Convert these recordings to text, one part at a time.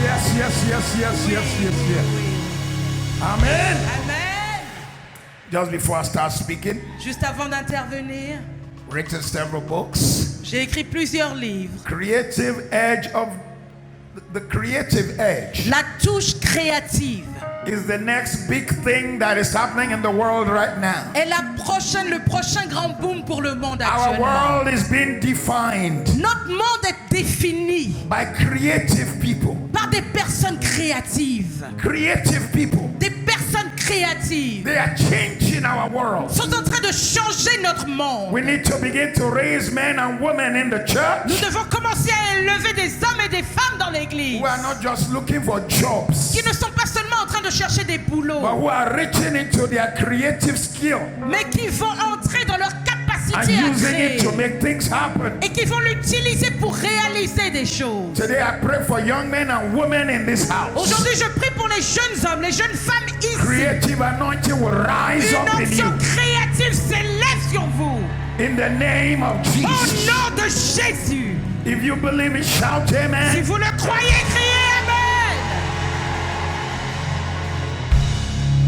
Yes, yes, yes, yes, yes, yes, yes. Amen. Amen. Just before I start speaking, Juste avant d'intervenir, written several books. j'ai écrit plusieurs livres. Creative Edge of the Creative Edge La touche créative is the next big thing that is happening in the world right now. est le prochain grand boom pour le monde Our actuellement. world is being defined Notre monde est défini by creative people. par des personnes créatives. Creative people. Des personnes créatives They are changing our world. sont en train de changer notre monde. We need to begin to raise men and women in the Nous church devons commencer à élever des hommes et des femmes dans l'église who are not just looking for jobs, qui ne sont pas seulement en train de chercher des boulots, but who are reaching into their creative skill mais qui vont entrer dans leur and capacité à using créer it to make things happen. et qui vont l'utiliser pour réaliser des choses. Today I pray for young men and women in this house. Aujourd'hui, je prie pour les jeunes hommes, les jeunes femmes ici. Creative anointing will rise Une up in onction you créative s'élève sur vous. in the name of Au Jesus. nom de Jésus. If you believe it, shout Si amen. vous le croyez, criez Amen.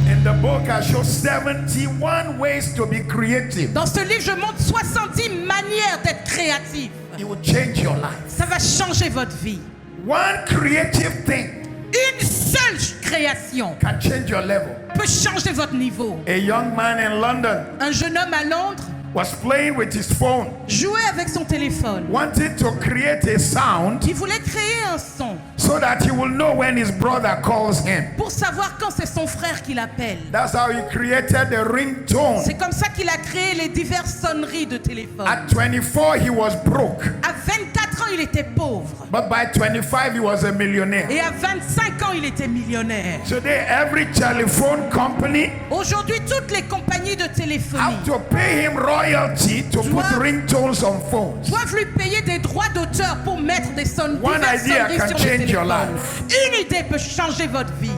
In the book I show 71 ways to be creative. Dans ce livre, je montre 70 manières d'être créatif. It will change your life. Ça va changer votre vie. One creative thing Une seule création can change your level. peut changer votre niveau. A young man in London Un jeune homme à Londres was playing with his phone, jouait avec son téléphone. wanted to create a sound Il voulait créer un son so that he will know when his brother calls him. pour savoir quand c'est son frère qui l'appelle. That's how he created the ringtone. C'est comme ça qu'il a créé les diverses sonneries de téléphone. At 24, he was broke, À 24 ans, il était pauvre. but by 25, he was a millionaire. Et à 25 ans, il était millionnaire. Today, every telephone company Aujourd'hui, toutes les compagnies de téléphonie have to pay him royalty to put ringtones on phones. doivent lui payer des droits d'auteur pour mettre des One diverses idea sonneries can sur change les your téléphones. life. Une idée peut changer votre vie.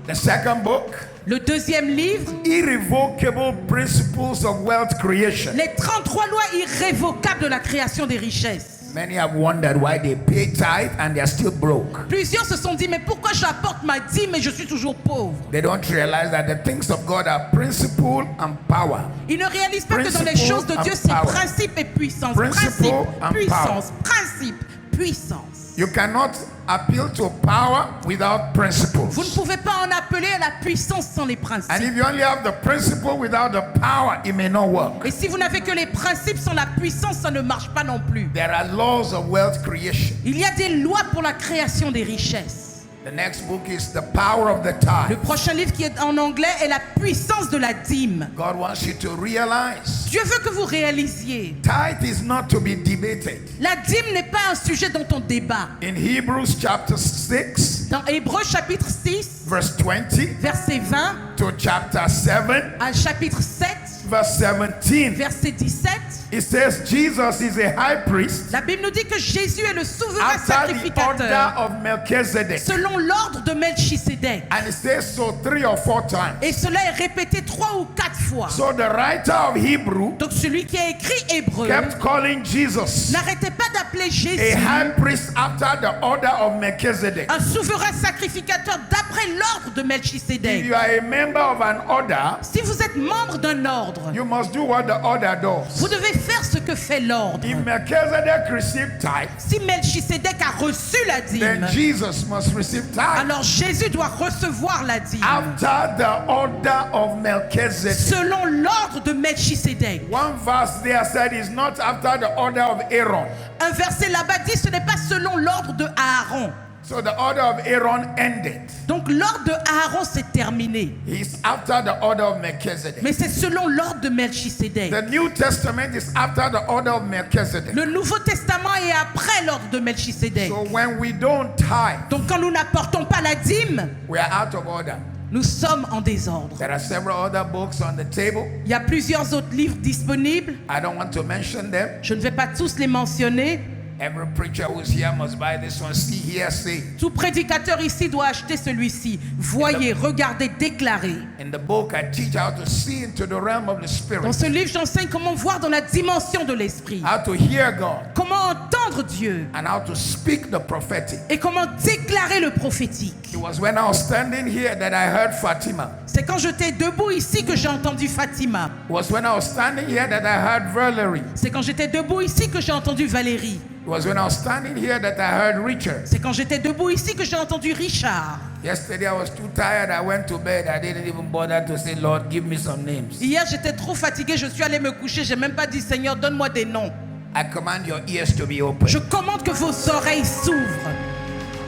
The second book, Le deuxième livre, Irrevocable Principles of Wealth Creation. les 33 lois irrévocables de la création des richesses. Many have wondered why they pay tithe and they are still broke. Plusieurs se sont dit, mais pourquoi j'apporte ma dîme mais je suis toujours pauvre? They don't realize that the things of God are principle and power. Ils ne réalisent pas que dans les Principle choses de Dieu, and c'est power. principe et puissance. Principle Principe, and puissance, principe, puissance. You cannot appeal to power without principles. Vous ne pouvez pas en appeler à la puissance sans les principes. And if you only have the principle without the power, it may not work. Et si vous n'avez que les principes sans la puissance, ça ne marche pas non plus. There are laws of wealth creation. Il y a des lois pour la création des richesses. The next book is The Power of the Le Tithe. prochain livre qui est en anglais est la puissance de la dîme. God wants you to realize Dieu veut que vous réalisiez. tithe is not to be debated. La dîme n'est pas un sujet dont on débat. In Hebrews chapter 6, Dans Hébreux chapitre 6, verse 20 verset 20, to chapter 7, à chapitre 7, verse 17, verset 17, it says Jesus is a high priest la Bible nous dit que Jésus est le souverain after the order sacrificateur of Melchizedek. selon l'ordre de Melchisédek. And it says so 3 or 4 times. Et cela est répété 3 ou 4 fois. So the writer of Hebrew Donc celui qui a écrit Hébreu kept calling Jesus n'arrêtait pas d'appeler a Jésus high priest after the order of Melchizedek. un souverain sacrificateur d'après l'ordre de If Melchisédek. you are a member of an order, Si vous êtes membre d'un ordre, you must do what the order does. vous devez faire ce que fait l'ordre. If Melchizedek received tithe, Si Melchisédek a reçu la then dîme, Jesus must receive tithe alors Jésus doit recevoir la dîme after the order of Melchizedek. selon l'ordre de Melchisédek. One verse there said is not after the order of Aaron. Un verset là-bas dit ce n'est pas selon l'ordre de Aaron. So the order of Aaron ended. Donc l'ordre de Aaron s'est terminé. He's after the order of Melchizedek. Mais c'est selon l'ordre de Melchisédek. The New Testament is after the order of Melchizedek. Le Nouveau Testament est après l'ordre de Melchisédek. So when we don't tithe, Donc quand nous n'apportons pas la dîme, we are out of order. nous sommes en désordre. There are several other books on the table. Il y a plusieurs autres livres disponibles. I don't want to mention them. Je ne vais pas tous les mentionner. Every preacher who's here must buy this one. See, hear, say. Tout prédicateur ici doit acheter celui-ci. Voyez, regardez, déclarez. In the book, I teach how to see into the realm of the Dans spirit, ce livre, j'enseigne comment voir dans la dimension de l'esprit, how to hear God, comment entendre Dieu and how to speak the prophetic. et comment déclarer le prophétique. It was when I was standing here that I heard Fatima. C'est quand j'étais debout ici que j'ai entendu Fatima. It was when I was standing here that I heard Valerie. C'est quand j'étais debout ici que j'ai entendu Valérie. It was when I was standing here that I heard Richard. C'est quand j'étais debout ici que j'ai entendu Richard. Yesterday I was too tired. I went to bed. I didn't even bother to say, Lord, give me some names. Hier, j'étais trop fatigué, je suis allé me coucher, j'ai même pas dit Seigneur, donne-moi des noms. I command your ears to be open. Je commande que vos oreilles s'ouvrent.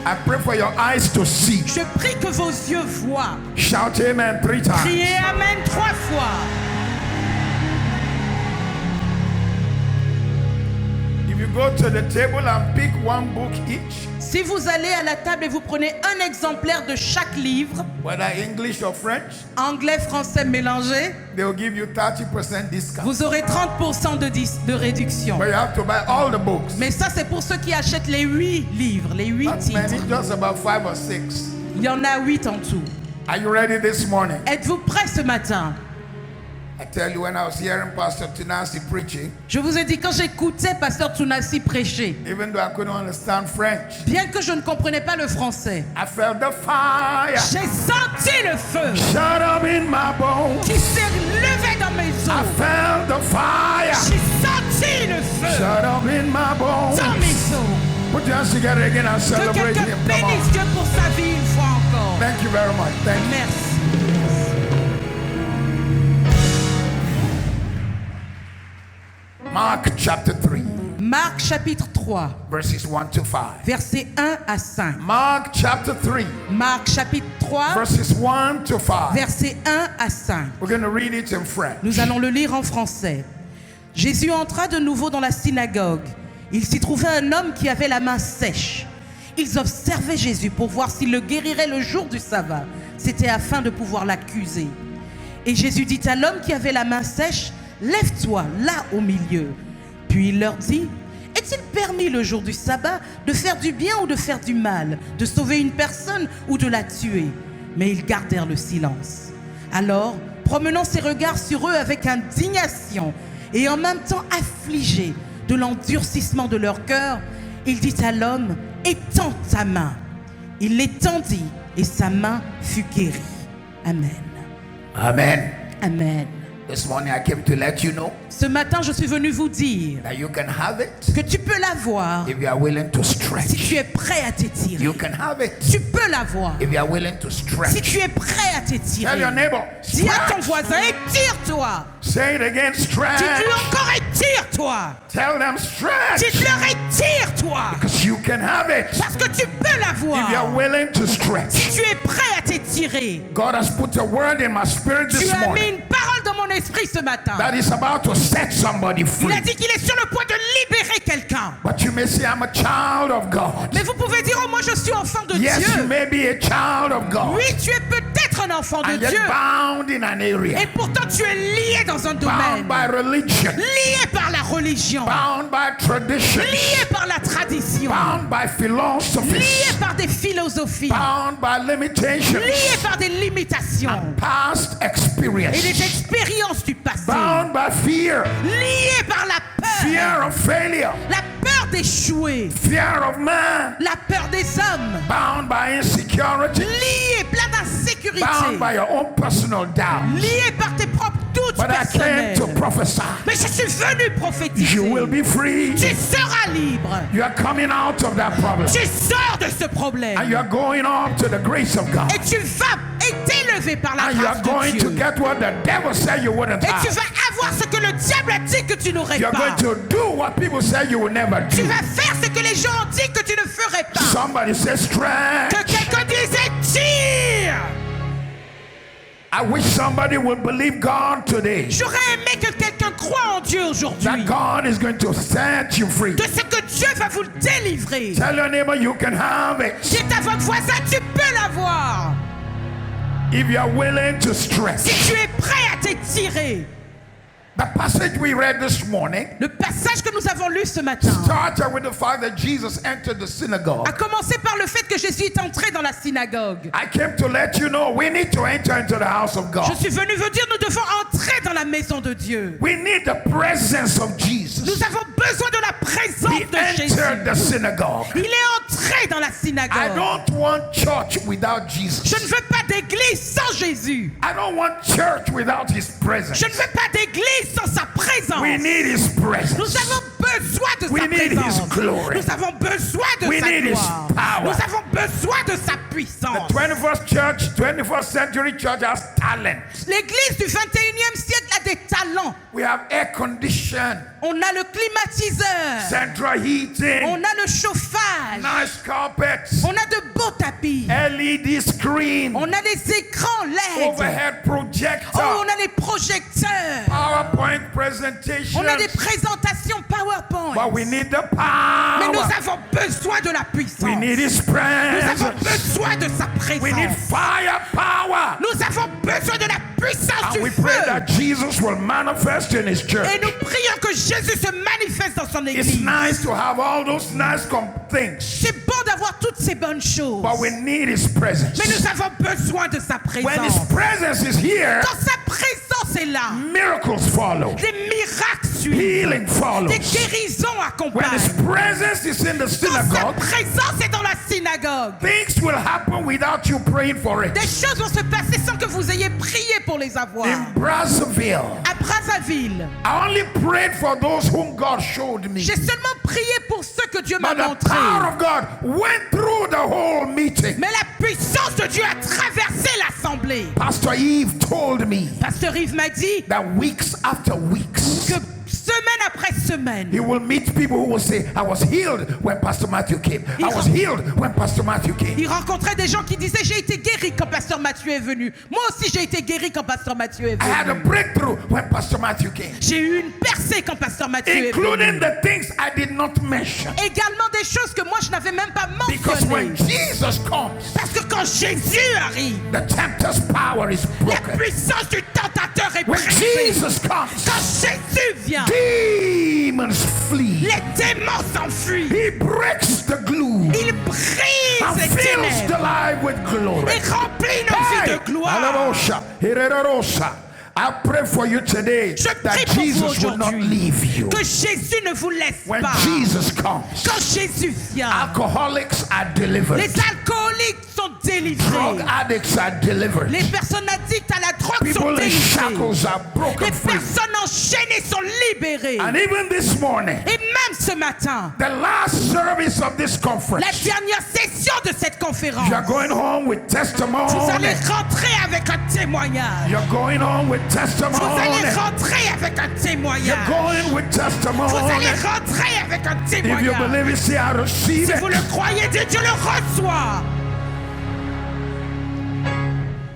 I pray for your eyes to see. Je prie que vos yeux voient. Shout amen 3 times. Criez Amen 3 fois. If you go to the table and pick one book each, Si vous allez à la table et vous prenez un exemplaire de chaque livre, whether English or French, anglais, français mélangés, they will give you 30% discount. vous aurez 30% de réduction. But you have to buy all the books. Mais ça, c'est pour ceux qui achètent les 8 livres, les 8 Not many, titres. just about 5 or 6. Il y en a 8 en tout. Are you ready this morning? Êtes-vous prêts ce matin? I tell you, when I was hearing Pastor Tunasi preaching, Je vous ai dit, quand j'écoutais Pasteur Tunasi prêcher, even though I couldn't understand French, bien que je ne comprenais pas le français, I felt the fire j'ai senti le feu shut up in my bones. qui s'est levé dans mes I os. felt the fire J'ai senti le feu shut up in my bones. dans mes os. Put your hands together again and Que celebrate quelqu'un him. Come bénisse on. Dieu pour sa vie une fois encore. Thank you very much. Thank you. Merci. Mark chapter 3, Marc chapitre 3, verses 1 to 5. versets 1 à 5. Mark chapter 3, Marc chapitre 3, verses 1 to 5. versets 1 à 5. We're going to read it in French. Nous allons le lire en français. Jésus entra de nouveau dans la synagogue. Il s'y trouvait un homme qui avait la main sèche. Ils observaient Jésus pour voir s'il le guérirait le jour du sabbat. C'était afin de pouvoir l'accuser. Et Jésus dit à l'homme qui avait la main sèche, « Lève-toi là au milieu. » Puis il leur dit, « Est-il permis le jour du sabbat de faire du bien ou de faire du mal, de sauver une personne ou de la tuer ?» Mais ils gardèrent le silence. Alors, promenant ses regards sur eux avec indignation et en même temps affligé de l'endurcissement de leur cœur, il dit à l'homme, « Étends ta main. » Il l'étendit et sa main fut guérie. Amen. Amen. Amen. This morning I came to let you know Ce matin, je suis venu vous dire that you can have it que tu peux l'avoir if you are willing to si stretch. tu es prêt à t'étirer. You can have it Tu peux l'avoir if you are willing to si stretch. tu es prêt à Tell t'étirer. your neighbor, Dis à ton stretch. voisin, étire-toi. Say it again, stretch. Dis-lui encore, étire-toi. Tell them stretch. Dis-leur, étire-toi. Because you can have it Parce que tu peux if you are l'avoir willing to si stretch. tu es prêt à t'étirer. God has put a word in my spirit Tu this as mis morning une parole dans mon esprit ce matin. that is about to set somebody Il free. a dit qu'il est sur le point de libérer quelqu'un. But you may say, I'm a child of God. Mais vous pouvez dire, oh, moi je suis enfant de Yes, you Dieu. may be a child of God. Oui, tu es peut-être un enfant de And yet Dieu. bound in an area. Et pourtant tu es lié dans un Bound domaine. by religion. Lié par la religion. Bound by tradition. Lié par la tradition. Bound by philosophies. Lié par des philosophies. Bound by limitations. Lié par des limitations. Past Et experience. des expériences du passé. Bound by fear. Lié par la peur. Fear of failure. La peur d'échouer. Fear of man. La peur des hommes. Bound by insecurity. Lié, plein d'insécurité. Bound by your own personal doubt. Lié par tes propres doutes But I came personnels. to prophesy. Mais je suis venu prophétiser. You will be free. Tu seras libre. You are coming out of that problem. Tu sors de ce problème. And you are going up to the grace of God. Et tu vas être élevé par la And you are grâce going de to Dieu. get what the devil said you wouldn't Et tu have. vas avoir ce que le diable a dit que tu n'aurais You're pas. going to do what people say you will never Tu do. vas faire ce que les gens ont dit que tu ne ferais pas. Somebody says stretch. Que quelqu'un disait tire. I wish somebody would believe God today. J'aurais aimé que quelqu'un croie en Dieu aujourd'hui. That God is going to set you free. De ce que Dieu va vous délivrer. Tell your neighbor you can have it Dites à votre voisin, tu peux l'avoir. if you are willing to Si stretch. tu es prêt à t'étirer. The passage we read this morning Le passage que nous avons lu ce matin started with the fact that Jesus entered the synagogue. a commencé par le fait que Jésus est entré dans la synagogue. I came to let you know we need to enter into the house of Je God. suis venu vous dire, nous devons entrer dans la maison de Dieu. We need the presence of Jesus. Nous avons besoin de la présence He de Jésus. entered the synagogue. Il est entré dans la I synagogue. don't want church without Jesus. Je ne veux pas d'église sans Jésus. I don't want church without his presence. Je ne veux pas d'église sans sa présence. We need his presence. Nous avons besoin de We sa need présence. his glory. Nous avons besoin de We sa need his gloire. power. Nous avons besoin de sa The puissance. 21st century church has talent. L'église du 21e siècle a des talents. We have air condition, On a le climatiseur. central heating, On a le chauffage. nice carpets, On a de beaux tapis. LED screen, On a les écrans LED. overhead Oh, projector, on a les projecteurs. PowerPoint presentation. On a des présentations PowerPoint. But we need the Mais nous power. avons besoin de la puissance. We need his Nous avons presence. besoin de sa We need présence. firepower. Nous avons besoin de la puissance And du we pray feu. that Jesus will manifest in his church. Et nous prions que Jésus se manifeste dans son It's église. nice to have all those nice things, C'est bon d'avoir toutes ces bonnes choses. but we need his presence. Mais nous avons besoin de sa When his présence. presence is here, Quand sa présence est là, miracles follow, des miracles suivent. healing Des follows. guérisons When his accompagnent. presence is in the Quand sa synagogue, présence est dans la synagogue, things will happen without you praying for it. des choses vont se passer sans que vous ayez prié pour les avoir. In Brazzaville, À Brazzaville, I only prayed for those whom God showed me. j'ai seulement prié pour ceux que Dieu m'a But the montrés. power of God went through the whole meeting. Mais la puissance de Dieu a traversé l'assemblée. Pastor Eve told me Pasteur Yves m'a dit that weeks after weeks, que semaine après semaine, he will meet people who will say, I was healed when Pastor Matthew came. I was healed when Pastor Matthew came. il rencontrait des gens qui disaient j'ai été guéri quand Pasteur Mathieu est venu. Moi aussi j'ai été guéri quand Pasteur Mathieu est I had a venu. breakthrough when Pastor Matthew came. J'ai eu une percée quand Pasteur Mathieu est Including venu. the things I did not mention. Également des choses que moi je n'avais même pas Because when mentionnées. Jesus comes, Parce que quand Jésus arrive, the tempter's power is la broken. puissance du tentateur est When brisée. Jesus comes, Quand Jésus vient, demons flee. les démons s'enfuient. He breaks the glue Il brise and les fills ténèbres the life with glory. et remplit nos vies de gloire. Alabosha, Hererosa. I pray for you today Je prie that pour vous Jesus will not aujourd'hui leave you. que Jésus ne vous laisse When pas. Jesus comes, Quand Jésus vient, alcoholics are delivered. les alcooliques sont Drug délivrés. addicts are delivered. Les personnes addictes à la drogue sont People in délivrées. shackles are broken Les free. personnes enchaînées sont libérées. And even this morning, Et même ce matin, the last service of this la conference, dernière session de cette conférence, you are going home with vous allez testimony. rentrer avec un témoignage. You're going home with Vous testimony. allez rentrer avec un You're témoignage. going with Vous allez testimony. rentrer avec un If you témoignage. believe it, say I receive Si vous it. le croyez, dites je le reçois.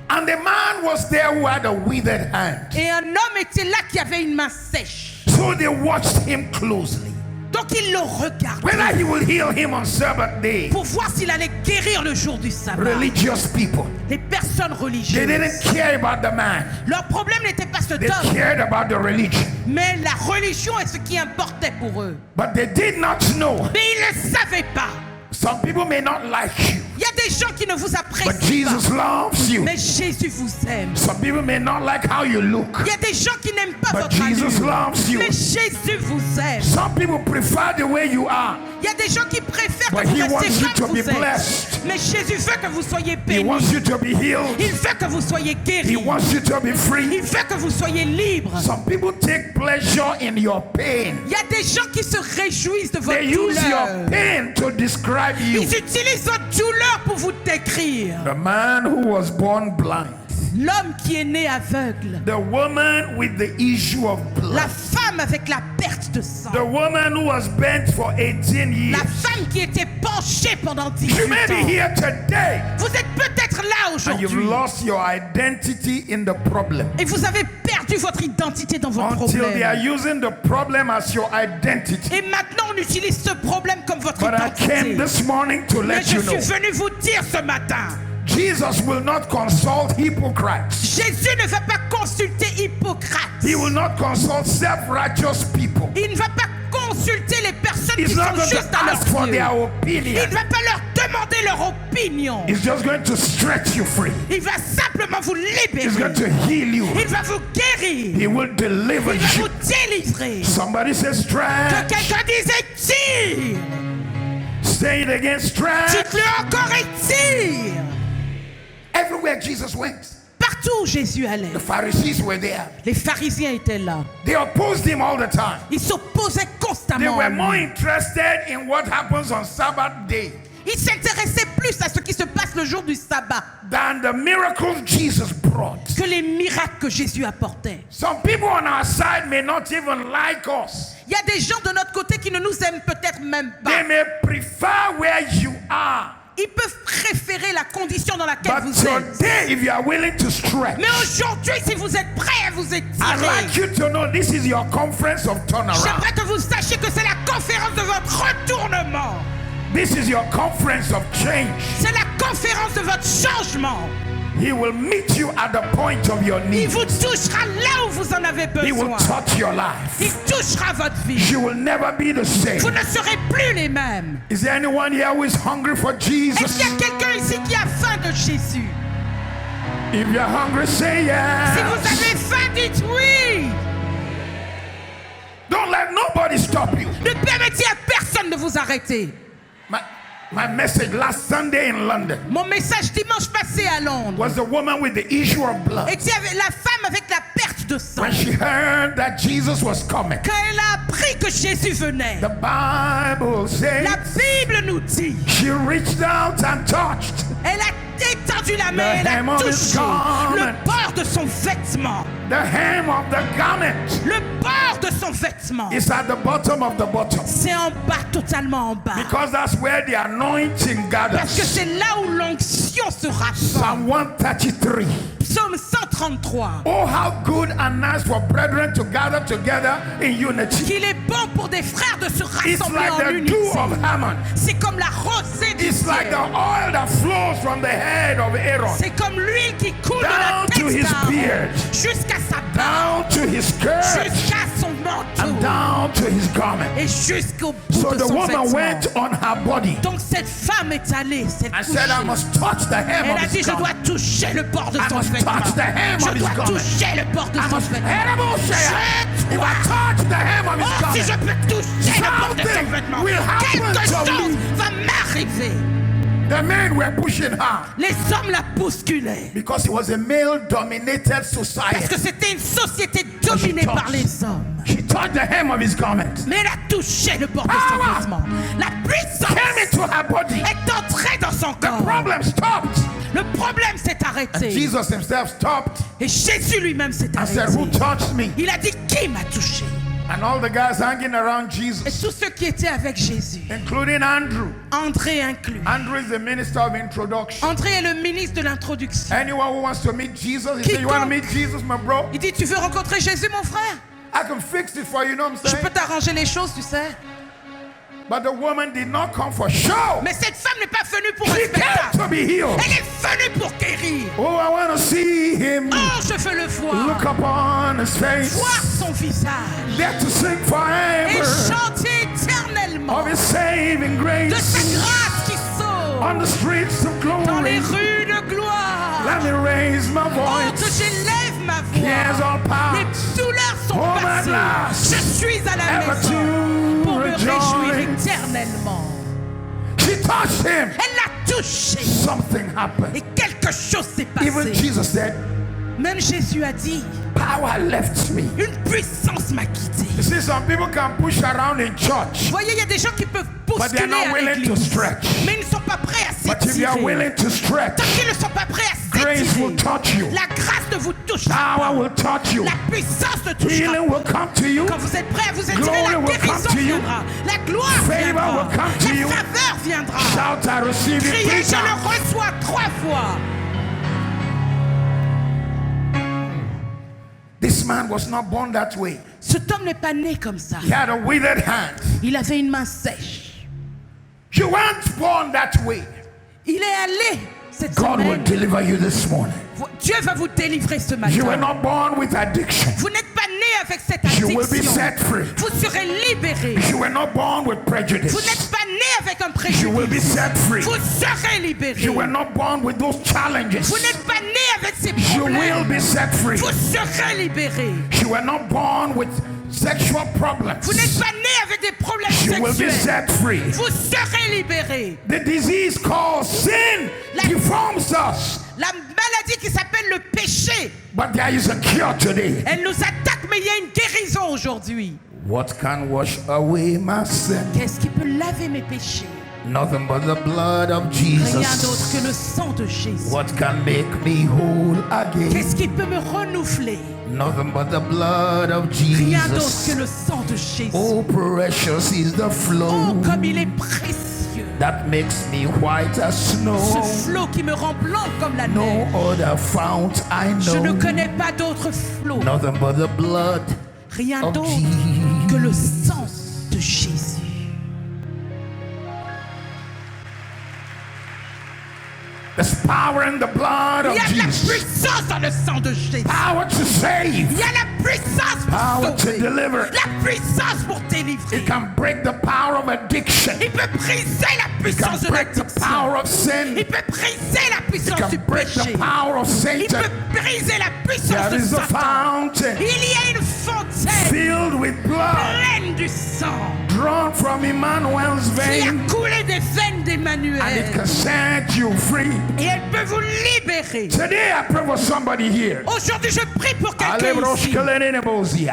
And the man was there who had a withered hand. Et un homme était là qui avait une main sèche. So they watched him closely. Donc il le regarde Whether he will heal him on Sabbath day. pour voir s'il allait guérir le jour du sabbat. Religious people, Les personnes they religieuses. didn't care about the man. Leur problème n'était pas cet They homme, cared about the religion. mais la religion est ce qui importait pour eux. But they did not know. Mais ils ne savaient pas. Some people may not like you, Il y a des gens qui ne vous but apprécient Jesus pas. loves you. Mais Jésus vous aime. Some people may not like how you look, Il y a des gens qui n'aiment pas but votre Jesus allure. loves you. Mais Jésus vous aime. Some people prefer the way you are. Il y a des gens qui préfèrent But que vous he wants restiez you to comme be vous êtes. blessed. Mais Jésus veut que vous soyez He bénis. wants you to be healed. Il veut que vous soyez He guéris. wants you to be free. Il veut que vous soyez libre. Some people take pleasure in your pain. Il y a des gens qui se réjouissent de votre They use your douleur. pain to describe you. Ils utilisent votre douleur pour vous décrire. The man who was born blind. L'homme qui est né aveugle. The woman with the issue of La blood. femme avec la perte de sang. The woman who was bent for 18 La years. femme qui était penchée pendant 18 You may be ans. here today Vous êtes peut-être là and you've aujourd'hui. lost your identity in the problem. Et vous avez perdu votre identité dans votre Until they are problème. using the problem as your identity. Et maintenant, on utilise ce problème comme votre But I came identité. this morning to Mais let je you suis know venu vous dire ce matin, Jesus will not consult hypocrites. Jésus ne va pas consulter Hippocrate. He will not consult self-righteous people. Il ne va pas consulter les personnes He's qui not sont going to justes à ask for leurs yeux. their Il opinion. ne va pas leur demander leur opinion. He's just going to stretch you free. Il va simplement vous He's going libérer. to heal you. Il va vous guérir. He will deliver Il va you. vous délivrer. Somebody says Que stretch. quelqu'un disait tire. Say it again, stretch. Dites-le encore et tire. Everywhere Jesus went, Partout où Jésus allait, the Pharisees were there. les pharisiens étaient là. They opposed him all the time. Ils s'opposaient They constamment. were à more lui. interested in what happens on Sabbath day Ils s'intéressaient plus à ce qui se passe le jour du sabbat than the miracles Jesus brought. que les miracles que Jésus apportait. Some people on our side may not even like us. Il y a des gens de notre côté qui ne nous aiment peut-être même They pas. may prefer where you are. Ils peuvent préférer la condition dans laquelle But vous êtes. today, if you are willing to stretch, Mais aujourd'hui, si vous êtes prêts à vous I'd étirer, like you to know this is your conference of turnaround. j'aimerais que vous sachiez que c'est la conférence de votre retournement. This is your conference of change. C'est la conférence de votre changement. He will meet you at the point of your Il need. vous touchera là où vous en avez He will besoin. touch your life. Il touchera votre vie. You will never be the same. Vous ne serez plus les mêmes. Is there anyone here who is hungry for Est-ce Jesus? qu'il y a quelqu'un ici qui a faim de Jésus? If you're hungry, say Si vous yes. avez faim, dites oui. Don't let nobody stop you. Ne permettez à personne de vous arrêter. My message last Sunday in London Mon message dimanche passé à Londres was the woman with the issue of blood. était avec la femme avec la perte de sang. When she heard that Jesus was coming, Quand elle a appris que Jésus venait, the Bible says la Bible nous dit, she reached out and touched elle a étendu la main, The elle hem a of his touché garment. le bord de son vêtement. the hem of the garment. Le bord de son vêtement. It's at the bottom of the bottom C'est en bas, totalement en bas. because that's where the anointing Parce que gathers. c'est là où l'onction se rassemble. Psalm 133. Psaume 133. Oh, how good and nice for brethren to gather together in unity. Qu'il est bon pour des frères de se It's rassembler like en the unité. dew of Hammon. C'est comme la rosée du It's like the ciel. oil that flows from the head of Aaron C'est comme l'huile qui coule de down la to his tête d'Aaron beard, jusqu'à sa down barbe, to his skirt, jusqu'à son manteau and down to his garment. et jusqu'au bout So de the son woman vêtement. went on her body Donc cette femme est allée, s'est and said, I couchée. must touch the hem Elle of a dit, his je dois garment. toucher le bord de I son must vêtement. touch the hem Je of his dois garment. toucher le bord de I son must, vêtement. if I touch the hem of his Oh, si je garment, peux toucher le bord de son something vêtement, will happen quelque to chose me. va m'arriver. The men were pushing her Les hommes la bousculaient. because it was a male-dominated Parce society. que c'était une société dominée par les hommes. She touched the hem of his garment. Mais elle a touché le bord de son Power. vêtement. La puissance Came into her body. est entrée dans son The corps. problem stopped. Le problème s'est And arrêté. Jesus himself stopped Et Jésus lui-même s'est and said, Who arrêté. touched me? Il a dit, qui m'a touché? And all the guys hanging around Et Jesus, tous ceux qui étaient avec Jésus, including Andrew. André inclus. Andrew is the minister of introduction. André est le ministre de l'introduction. Anyone who wants to meet Jesus, he said, You want to meet Jesus, my bro? Il dit, tu veux rencontrer Jésus, mon frère? I can fix it for you, you know what I'm Je peux saying? t'arranger les choses, tu sais. But the woman did not come for show. Mais cette femme n'est pas venue pour un She came spectacle. to be healed. Elle est venue pour guérir. Oh, I want to see him. Oh, je veux le Look voir. upon his face. Voir son visage. There to sing Et forever chanter éternellement of his saving de sa grace grâce qui sauve on the streets of dans les glory. rues de gloire. Let me raise my Oh, que voice. j'élève ma Cares voix. all Les past. douleurs sont Home at passées. last. Je suis à la Ever maison to pour me réjouir rejoice. éternellement. She touched him. Elle l'a touché Something et happened. quelque chose s'est Even passé. Jesus said, Même Jésus a dit, Power left me. une puissance m'a quitté. You see, some people can push around in church, Vous voyez, il y a des gens qui peuvent but they're bousculer not à willing to l'église, stretch. mais ils ne sont pas prêts à But if you are s'étirer. willing to stretch, Tant qu'ils ne sont pas prêts à grace will s'étirer, touch you. la grâce de vous touche. Power will touch you. La puissance te touchera. Healing will come to you. Quand vous êtes prêts à vous étirer, Glory la will come guérison to you. viendra. La gloire Favor viendra. will come to you. La faveur viendra. Shout, I receive it. Criez, Three je times. le reçois 3 fois. This man was not born that way. Cet homme n'est pas né comme ça. He had a withered hand. Il avait une main sèche. You weren't born that way. Il est allé cette God will semaine, deliver you this morning. Dieu va vous délivrer ce You were matin. not born with addiction. Vous n'êtes pas né avec cette You will be addiction. set free. Vous serez libéré. You were not born with prejudice. Vous n'êtes pas né avec un You will be préjudice. set free. Vous serez libéré. You were not born with those challenges. Vous n'êtes pas né avec ces You will problèmes. be set free. Vous serez libéré. You were not born with sexual problems. Vous n'êtes pas né avec des problèmes You will be sexuels. set free. Vous serez libéré. The disease called sin deforms us. La maladie qui s'appelle le péché, But there is a cure today. elle nous attaque, mais il y a une guérison aujourd'hui. What can wash away my sin? Qu'est-ce qui peut laver mes péchés? Nothing but the blood of Rien d'autre Jesus. que le sang de Jésus. What can make me whole again? Qu'est-ce qui peut me renouveler? Nothing but the blood of Rien d'autre que Jesus. le sang de Jésus. Oh, precious is the Oh, flow comme il est précieux. that makes me white as Ce snow. flot qui me rend blanc comme la No neige. other fount I Je ne know. connais pas d'autre flot. Nothing but the blood Rien of d'autre Jesus. que le sang de Jésus. There's power in the blood Il of y a de la Jesus. puissance dans le sang de Jésus. Power to save. Il y a la puissance Power pour to sauver. deliver. La puissance pour délivrer. It can break the power of addiction. Il peut briser la It puissance can de break the l'addiction. power of sin. Il peut briser la It puissance du can break péché. the power of Il Satan. peut briser la puissance There de is a Satan. fountain Il y a une fontaine filled with blood pleine du sang drawn from Emmanuel's qui a vein, coulé des veines and it d'Emmanuel. can set you free. Et elle peut vous libérer. Today I pray for somebody here. Aujourd'hui, je prie pour quelqu'un ici.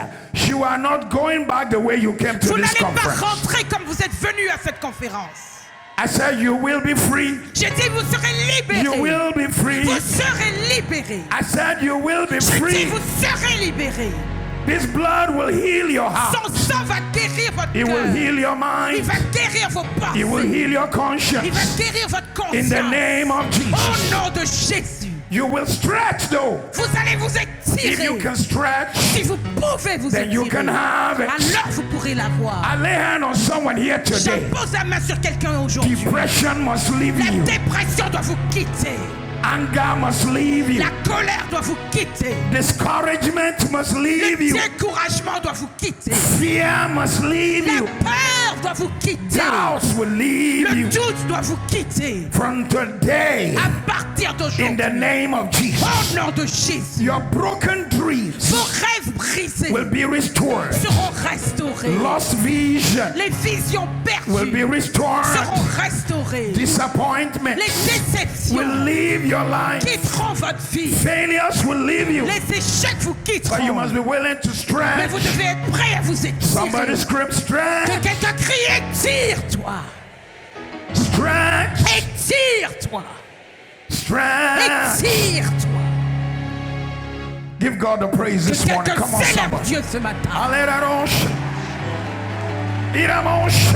You are not going back the way you came to Vous this n'allez pas conference. rentrer comme vous êtes venu à cette conférence. I said you will be free. J'ai dit, vous serez You libérés. will be free. Vous serez libérés. I said you will be J'ai dit, free. vous serez libérés. This blood will heal your Son heart. sang va guérir votre It will cœur. heal your Il mind. va guérir vos It will pensées. heal your Il va conscience. guérir votre In conscience. the name of Au Jesus. nom de Jésus. You will stretch though. Vous allez vous If you étirer. can stretch, Si vous pouvez vous then you étirer, can have it. alors vous pourrez l'avoir. I lay hand on someone here Je today. pose la main sur quelqu'un aujourd'hui. Depression must leave La you. dépression doit vous quitter. Anger must leave you. La colère doit vous quitter. Discouragement must Le leave you. découragement doit vous quitter. Fear must leave La you. peur doit vous quitter. Doubts will leave Le you. doute doit vous quitter. From today, À partir in d'aujourd'hui, the name of Jesus, au nom de Jésus, your broken dreams vos rêves brisés will be restored. seront restaurés. Lost vision Les visions will be perdues restored. seront restaurées. Disappointment Les déceptions will leave your life. quitteront votre vie. Failures will leave you. Les échecs vous But you quitteront. must be willing to Mais stretch. vous devez être prêt à vous Somebody étirer. scream, Que stretch, quelqu'un crie, étire-toi. stretch, Étire-toi. stretch. Étire-toi. Give God the praise Que this morning. quelqu'un Come on, célèbre somebody. Dieu ce matin. Aleluya. Iramosh.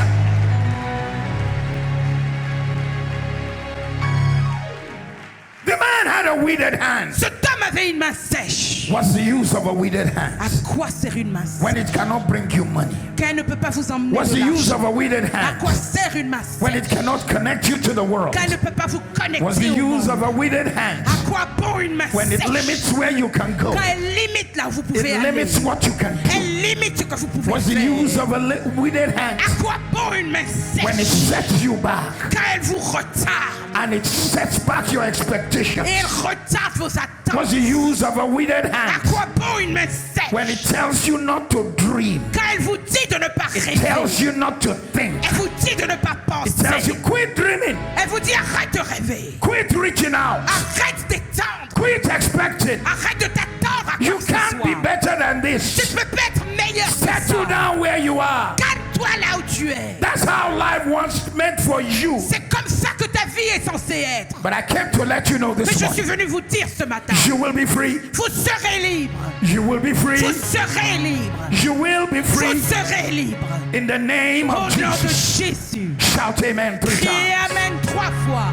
The man had a withered hand. Cet homme avait une main sèche. What's the use of a withered À hand quoi sert une main sèche? when it cannot bring you money? Quand elle ne peut pas vous emmener What's de the use l'argent. of a withered À hand quoi sert une main when sèche? it cannot connect you to the world? Quand elle ne peut pas vous What's the connecter au use monde. of a withered hand À quoi bon une main when it sèche? limits where you can go? Quand elle limite là où vous It pouvez aller. limits what you can do. Elle limite ce que vous pouvez What's the use faire. of a withered hand À quoi bon une main when it sèche? sets you back Quand elle vous retarde. and it sets back your expectations? Et elle retarde vos attentes. What's the use of a withered À hand quoi bon une main sèche? when it tells you not to dream? Quand elle vous dit de ne pas rêver. Tells you not to think. Elle vous dit de ne pas It tells you penser. quit dreaming, Elle vous dit arrête de rêver. quit reaching out, Arrête d'étendre. quit expecting. Arrête de t'attendre à You quoi que ce can't be soit. better than Tu this. ne peux pas être meilleur que Settle ça. down where you are. Calme-toi là où tu es. That's how life was meant for you. C'est comme ça que ta vie est censée être. But I came to let you know Mais this je suis morning. venu vous dire ce matin. You will be free. Vous serez libre. You will be free. Vous serez libre. You will be free Vous serez libre. in the name Au of nom de Jesus. Jésus. Shout amen 3 Criez times. Amen 3 fois.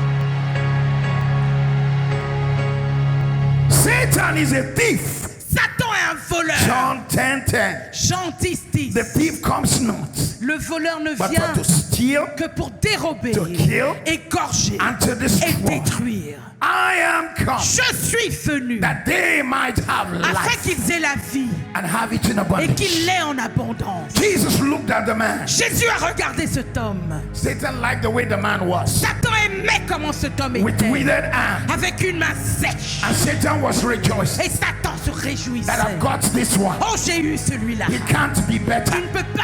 Satan is a thief. Satan est un voleur. voleur. John 10:10. Jean 10:10. The thief comes not, Le voleur ne but vient for to steal, que pour dérober, to kill, égorger and to et destroy. détruire. I am come Je suis venu that they might have afin life qu'ils aient la vie and have it in et abundance. qu'ils l'aient en abondance. Jesus looked at the man. Jésus a regardé cet homme. Satan liked the way the man was, Satan aimait comment cet homme with était, withered hand. avec une main sèche. And Satan was rejoicing Et Satan se that réjouissait. I've got this one. Oh, j'ai eu celui-là. He can't be better. Il ne peut pas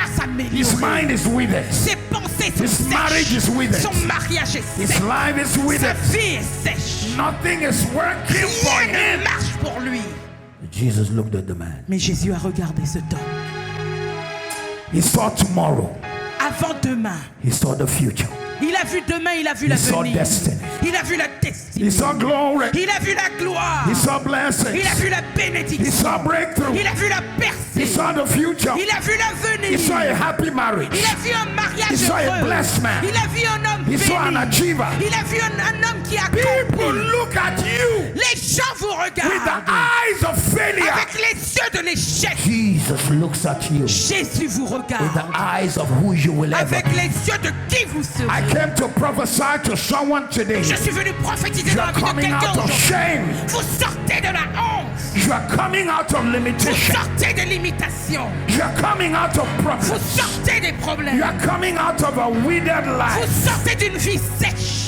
His s'améliorer. mind is withered. Ses pensées sont His marriage sèches. is withered. Son mariage est His sec. life is Sa withered. vie est sèche. Nothing is working for Rien ne him. marche pour lui. Jesus looked at the man. Mais Jésus a regardé cet homme. He saw tomorrow. Avant demain, He saw the future. il a vu demain, il a vu He saw l'avenir. destiny. Il a vu la He destinée. saw glory. Il a vu la gloire. He saw Il a blessings. vu la He bénédiction. saw breakthrough. Il a vu la He percée. saw the future. Il a vu He l'avenir. saw a happy marriage. Il a vu un mariage He saw a heureux. blessed man. Il a vu un homme He saw an béni. achiever. Il a vu un homme qui a People compris. look at you Les gens vous with the regardent eyes of failure. avec les yeux de l'échec. Jesus looks at you Jésus vous with the regarde eyes of who you will ever avec be. les yeux de qui vous I serez. came to prophesy to someone today. Je suis venu prophétiser You dans la are vie de coming quelqu'un out of aujourd'hui. shame. Vous sortez de la honte. You are coming out of Vous limitation. sortez de l'imitation. You are coming out of Vous problems. sortez des You problèmes. are coming out of a withered life. Vous sortez d'une vie sèche.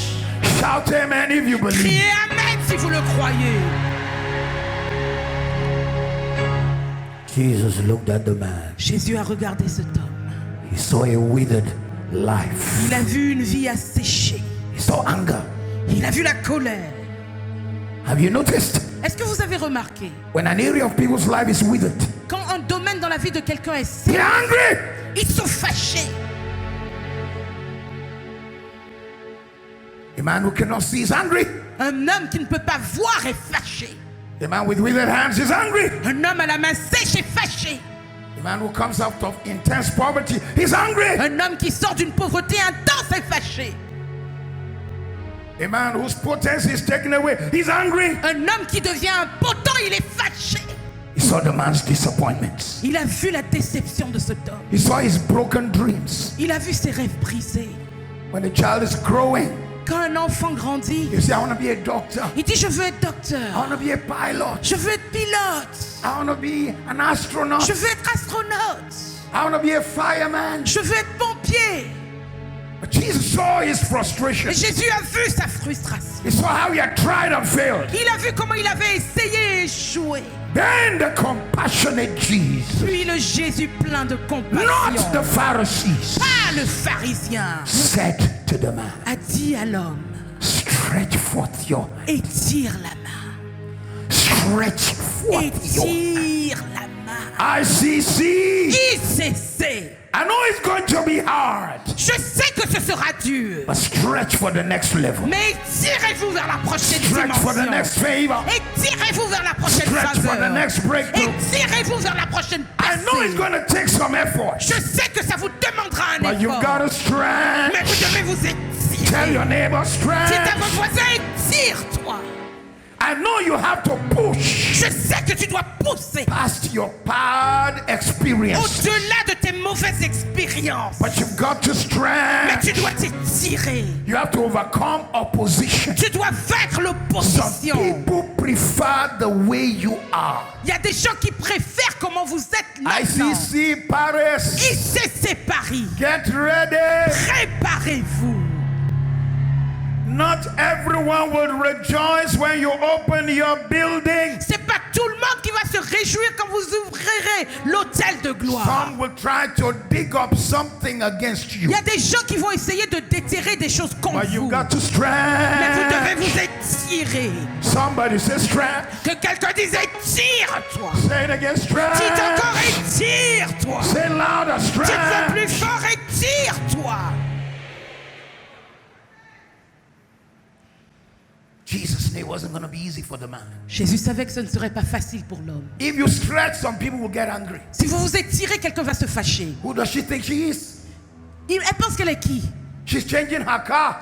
Shout amen if you believe. Criez Amen si vous le croyez. Jesus looked at the man. Jésus a regardé cet homme. He saw a withered life. Il a vu une vie asséchée. He saw anger. Il a vu la colère. Have you noticed? Est-ce que vous avez remarqué, When an area of people's life is withered, quand un domaine dans la vie de quelqu'un est they're sec, angry. ils sont fâchés. A man who cannot see is angry. Un homme qui ne peut pas voir est fâché. A man with withered hands is angry. Un homme à la main sèche est fâché. A man who comes out of intense poverty is angry. Un homme qui sort d'une pauvreté intense est fâché. A man whose potency is taken away, he's angry. Un homme qui devient impotent, il est fâché. He saw the man's disappointments. Il a vu la déception de cet homme. He saw his broken dreams. Il a vu ses rêves brisés. When a child is growing, Quand un enfant grandit, you say, I want to be a doctor. il dit je veux être I docteur. want to be a pilot. Je veux être pilote. I want to be an astronaut. Je veux être astronaute. I want to be a fireman. Je veux être pompier. But Jesus saw his frustration. Et Jésus a vu sa frustration. He saw how he had tried and failed. Il a vu comment il avait essayé et échoué. Then the compassionate Jesus, Puis le Jésus plein de not compassion, the Pharisees, pas le pharisien, said to the man, a dit à l'homme, stretch forth your hand. étire la main. Stretch forth your hand. Étire la main. ICC. ICC. I know it's going to be hard, Je sais que ce sera dur. but stretch for the next level. Mais tirez-vous vers la prochaine Stretch for the dimension. next favor. Et tirez-vous vers la prochaine Stretch for the faveur. next breakthrough. Et tirez-vous vers la prochaine I know it's percée. going to take some effort, Je sais que ça vous demandera un but you've effort. got to stretch. Mais vous devez vous Tell étirer. your neighbor, Dites à stretch. votre voisin, étire-toi. I know you have to push Je sais que tu dois pousser past your bad experience, au-delà de tes mauvaises expériences. but you've got to Mais stretch. tu dois t'étirer. You have to overcome opposition. Tu dois vaincre Some l'opposition. people prefer the way you are. Il y a des gens qui préfèrent comment vous êtes maintenant. ICC Paris, ICC Paris. get ready. Préparez-vous. Not everyone will rejoice when you open your building. C'est pas tout le monde qui va se réjouir quand vous ouvrirez l'hôtel de gloire. Some will try to dig up something against Il you. y a des gens qui vont essayer de déterrer des choses contre But you vous. got to Mais vous devez stretch. vous étirer. Somebody say stretch. Que quelqu'un dise étire-toi. Say it again, Dites stretch. encore étire-toi. Say louder, Dites-le stretch. plus fort, étire-toi. Jesus knew it wasn't going to be easy for the man. Jésus savait que ce ne serait pas facile pour l'homme. If you stretch, some people will get angry. Si vous vous étirez, quelqu'un va se fâcher. Who does she think she is? Elle pense qu'elle est qui? She's changing her car.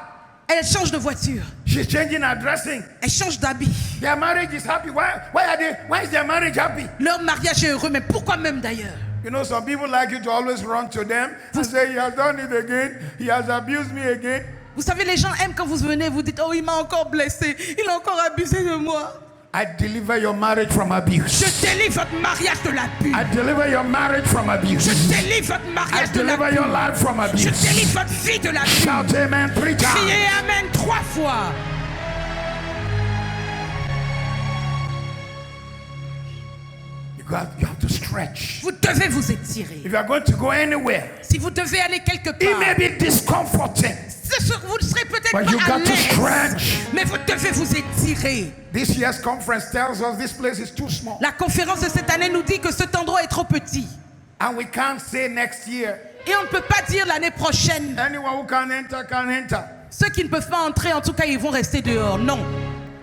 Elle change de voiture. She's changing her dressing. Elle change d'habit. Their marriage is happy. Why is their marriage happy? Leur mariage est heureux, mais pourquoi même d'ailleurs? You know, some people like you to always run to them and say, he has done it again. He has abused me again. Vous savez, les gens aiment quand vous venez, vous dites, oh, il m'a encore blessé, il a encore abusé de moi. I deliver your marriage from abuse. Je délivre votre mariage de l'abus. I deliver your marriage from abuse. Je délivre votre I mariage de deliver l'abus. your life from Je abuse. délivre votre vie de l'abus. Shout amen 3 times. Criez Amen 3 fois. You have to stretch. Vous devez vous étirer. If you are going to go anywhere, Si vous devez aller quelque it may part, be discomforting. vous ne serez peut-être But you pas à got to l'aise, stretch. mais vous devez vous étirer. This year's conference tells us this place is too small. La conférence de cette année nous dit que cet endroit est trop petit. And we can't say next year. Et on ne peut pas dire l'année prochaine. Anyone who can enter, can enter. Ceux qui ne peuvent pas entrer, en tout cas, ils vont rester dehors. Non,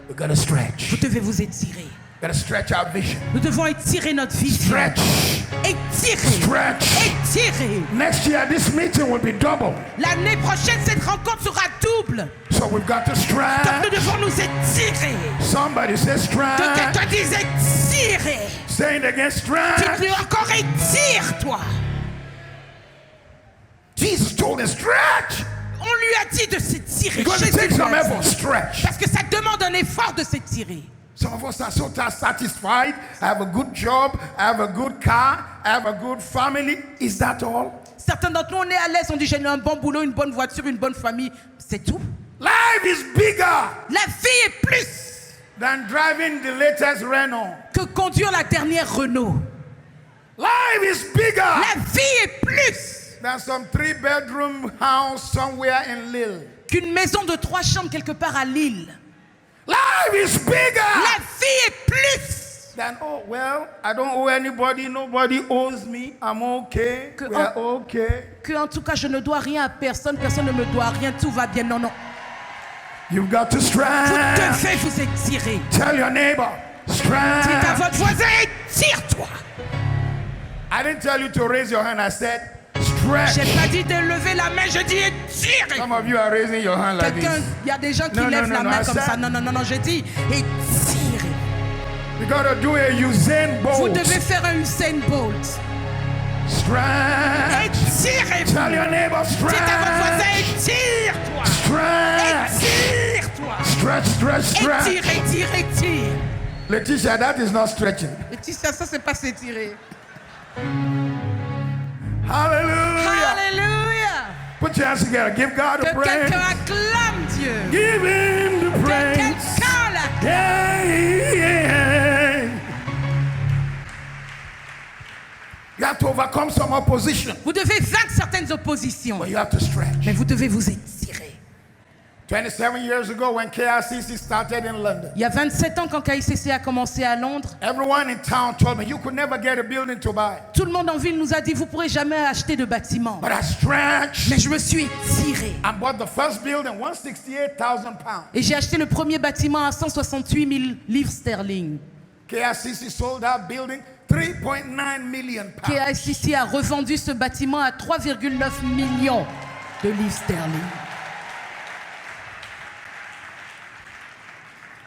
We got to stretch. vous devez vous étirer. We got to stretch our vision. Nous devons étirer notre vision. Stretch. Étirer. Stretch. Étirer. Next year, this meeting will be double. L'année prochaine, cette rencontre sera double. So we've got to Donc stretch. nous devons nous étirer. Somebody say Que stretch. quelqu'un dise étirer. Say it again, stretch. Dites-lui encore étire-toi. Jesus told us stretch. On lui a dit de s'étirer. Because it Jésus takes lui a some dit. effort. Stretch. Parce que ça demande un effort de s'étirer. Some of us are so satisfied. I have a good job. I have a good car. I have a good family. Is that all? Certains d'entre nous, on est à l'aise, on dit j'ai un bon boulot, une bonne voiture, une bonne famille. C'est tout. Life is bigger La vie est plus than driving the latest Renault. que conduire la dernière Renault. Life is bigger La vie est plus than some 3-bedroom house somewhere in Lille. qu'une maison de 3 chambres quelque part à Lille. Life is bigger La vie est plus than, oh, well, I don't owe anybody. Nobody owes me. I'm okay. Que- We're okay. que, en tout cas, je ne dois rien à personne, personne ne me doit rien, tout va bien. Non, non. You've got to Vous stretch. devez vous étirer. Tell your neighbor, Dites à stretch. votre voisin, étire-toi. I didn't tell you to raise your hand. I said, J'ai stretch. pas dit de lever la main, je dis étire. Some of you are raising your hand like Quelqu'un, this. il y a des gens qui Non, lèvent non, la non, main non, comme ça- ça. Non, non, non, non, j'ai dit étire. You got to do a Usain Vous Bolt. devez faire un Usain Bolt. Stretch. Étirez-vous. Tell your neighbor, Dites à votre voisin, stretch. étire-toi. Stretch. Étire-toi. Stretch, stretch, stretch. Étire, étire, étire. Letitia, that is not stretching. Laetitia, ça, c'est pas s'étirer. Hallelujah. Alléluia. Put your hands together. Give God Que a praise. quelqu'un acclame Dieu. Give him the Que praise. quelqu'un l'acclame. Yeah, yeah. You have to overcome some opposition, Vous devez vaincre certaines oppositions. but you have to stretch. Mais vous devez vous étirer. 27 years ago, when KRCC started in London, Il y a 27 ans, quand KICC a commencé à Londres, everyone in town told me you could never get a building to buy. tout le monde en ville nous a dit, vous ne pourrez jamais acheter de bâtiment. But I stretched Mais je me suis étiré. and bought the first building, 168,000 pounds. Et j'ai acheté le premier bâtiment à 168 000 livres sterling. KRCC sold that building 3.9 million pounds. KICC a revendu ce bâtiment à 3,9 millions de livres sterling.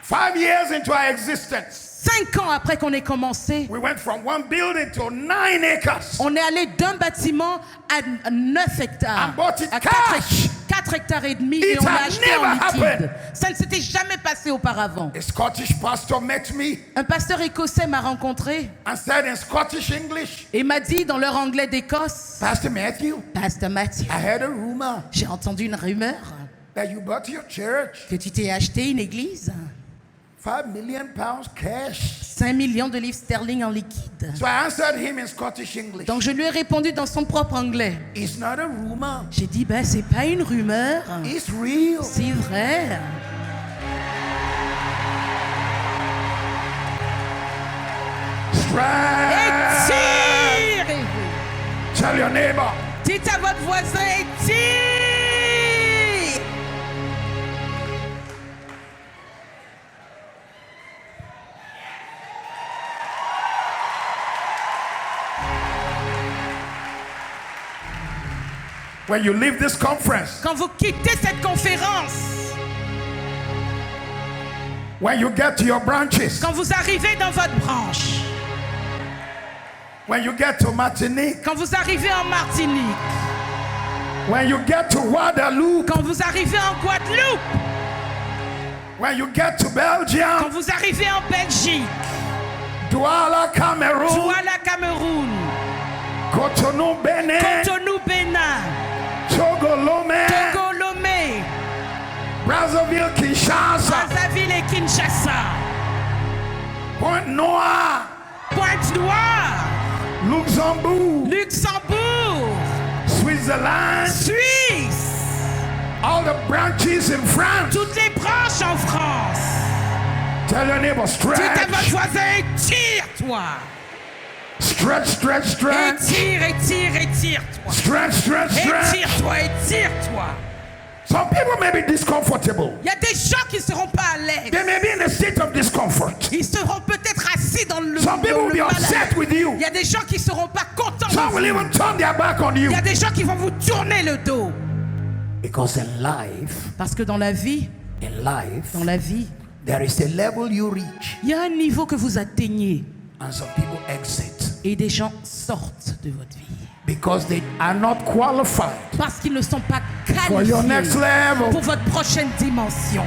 5 years into our existence, 5 ans après qu'on ait commencé, we went from 1 building to 9 acres. on est allé d'un bâtiment à 9 hectares. I bought it À cash. 4 hectares et demi It et on l'a had acheté en never liquide. happened. Ça ne s'était jamais passé auparavant. A Scottish pastor met me Un pasteur écossais m'a rencontré and said in Scottish English, et m'a dit dans leur anglais d'Écosse, Pastor Matthew, Pasteur Mathieu, I heard a rumor j'ai entendu une rumeur that you bought your church que tu t'es acheté une église. 5 million pounds cash. 5 millions de livres sterling en liquide. So I answered him in Scottish English. Donc je lui ai répondu dans son propre anglais. It's not a rumor. J'ai dit, ben c'est pas une rumeur, It's real. c'est vrai. Stretch. Étirez-vous. Tell your neighbor. Dites à votre voisin, étire. When you leave this conference, Quand vous quittez cette conférence, When you get to your branches, Quand vous arrivez dans votre branche, when you get to Martinique, quand vous arrivez en Martinique, when you get to Guadeloupe, quand vous arrivez en Guadeloupe, when you get to Belgium, quand vous arrivez en Belgique, Douala, Cameroon, Douala, Cameroun, Cotonou, Benin, Cotonou, Bénin, Togo, Lomé, Togo, Lomé, Brazzaville, Kinshasa, Brazzaville et Kinshasa, Pointe-Noire, Pointe-Noire, Luxembourg, Luxembourg, Switzerland, Suisse, all the branches in France. toutes les branches en France. Tell your neighbor, Dites à votre stretch, voisin, étire-toi. stretch, stretch, stretch, Étire, étire, étire-toi. stretch, stretch, stretch. Étire-toi, étire-toi. Some people may be discomfortable. Il y a des gens qui ne seront pas à l'aise. They may be in a state of discomfort. Ils seront peut-être assis dans le Some people will be mal à upset l'aise. with you. Il y a des gens qui ne seront pas contents de Some vous. will even turn their back on you. Il y a des gens qui vont vous tourner le dos. Because in life, Parce que dans la vie, there is a level you reach, il y a un niveau que vous atteignez and some people exit et des gens sortent de votre vie. because they are not qualified Parce qu'ils ne sont pas for your next qualifiés level. pour votre prochaine dimension.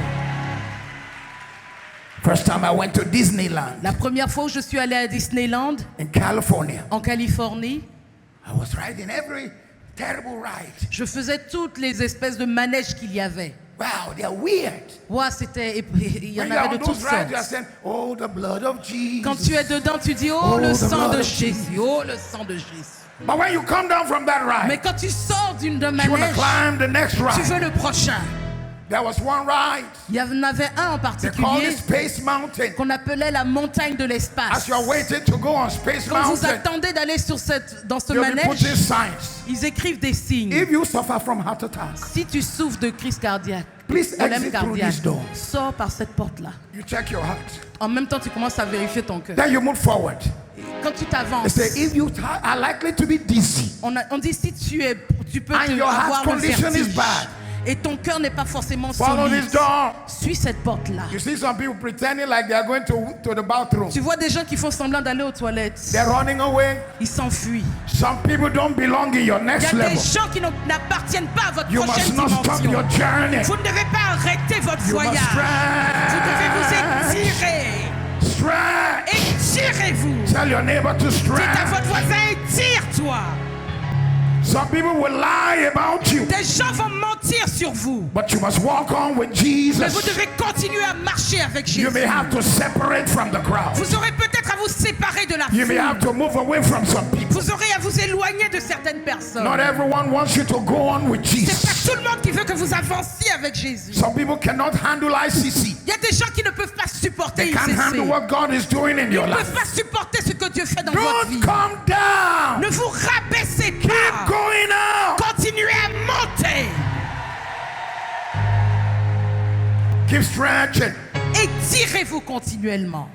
First time I went to Disneyland La première fois où je suis allé à Disneyland, in California, en Californie, I was riding every terrible ride. je faisais toutes les espèces de manèges qu'il y avait. Wow, they are weird. Ouais, c'était, il y en When you are avait on de toutes those rides, you are sortes. saying, "Oh, the blood of Jesus." Quand tu es dedans, tu dis, oh, Oh, le the sang blood de of Jésus, oh, le sang de Jésus. But when you come down from that Mais ride, quand tu sors d'un you want to manège, climb the next tu ride. veux le prochain. There was one ride. Il y en avait un en They call particulier it Space Mountain. qu'on appelait la montagne de As l'espace. you are waiting to go on Space Quand vous Mountain, attendez d'aller dans ce they'll be putting manège, signs. ils écrivent des signes. If you suffer from heart attack, Si tu souffres de crise cardiaque, please problème exit through cardiaque, this door. sors par cette porte-là. You check your heart. En même temps, tu commences à vérifier ton cœur. Then you move forward. Quand tu They t'avances, say if you are likely to be dizzy on dit si tu peux and your heart avoir le condition is vertige bad, et ton cœur n'est pas forcément follow solide, this door. suis cette porte-là. You see some people pretending like they are going to the bathroom. Tu vois des gens qui font semblant d'aller aux toilettes. They're running away. Ils s'enfuient. Some people don't belong in your Il y next a des level. gens qui n'appartiennent pas à votre You prochaine must not stop dimension. your journey. Vous ne devez pas arrêter votre You must voyage. Vous devez vous stretch. étirer. Stretch. Étirez-vous. Tell your neighbor to Dites à stretch. votre voisin, étire-toi. Some people will lie about you, Des gens vont mentir sur vous. but you must walk on with Mais vous Jesus. devez continuer à marcher avec Jésus. You may have to separate from the crowd. Vous aurez peut-être à vous séparer de la You may foule. have to move away from some people. Vous aurez à vous éloigner de certaines personnes. Not everyone wants you to go on with C'est pas Jesus. tout le monde qui veut que vous avanciez avec Jésus. Some people cannot handle ICC. Il y a des gens qui ne peuvent pas supporter They can't ICC. handle what God is doing in Ils your ne peuvent life. pas supporter ce que Dieu fait dans votre vie. Don't come down. Ne vous rabaissez Keep pas. going up. Continuez à monter. Keep stretching. Étirez-vous continuellement.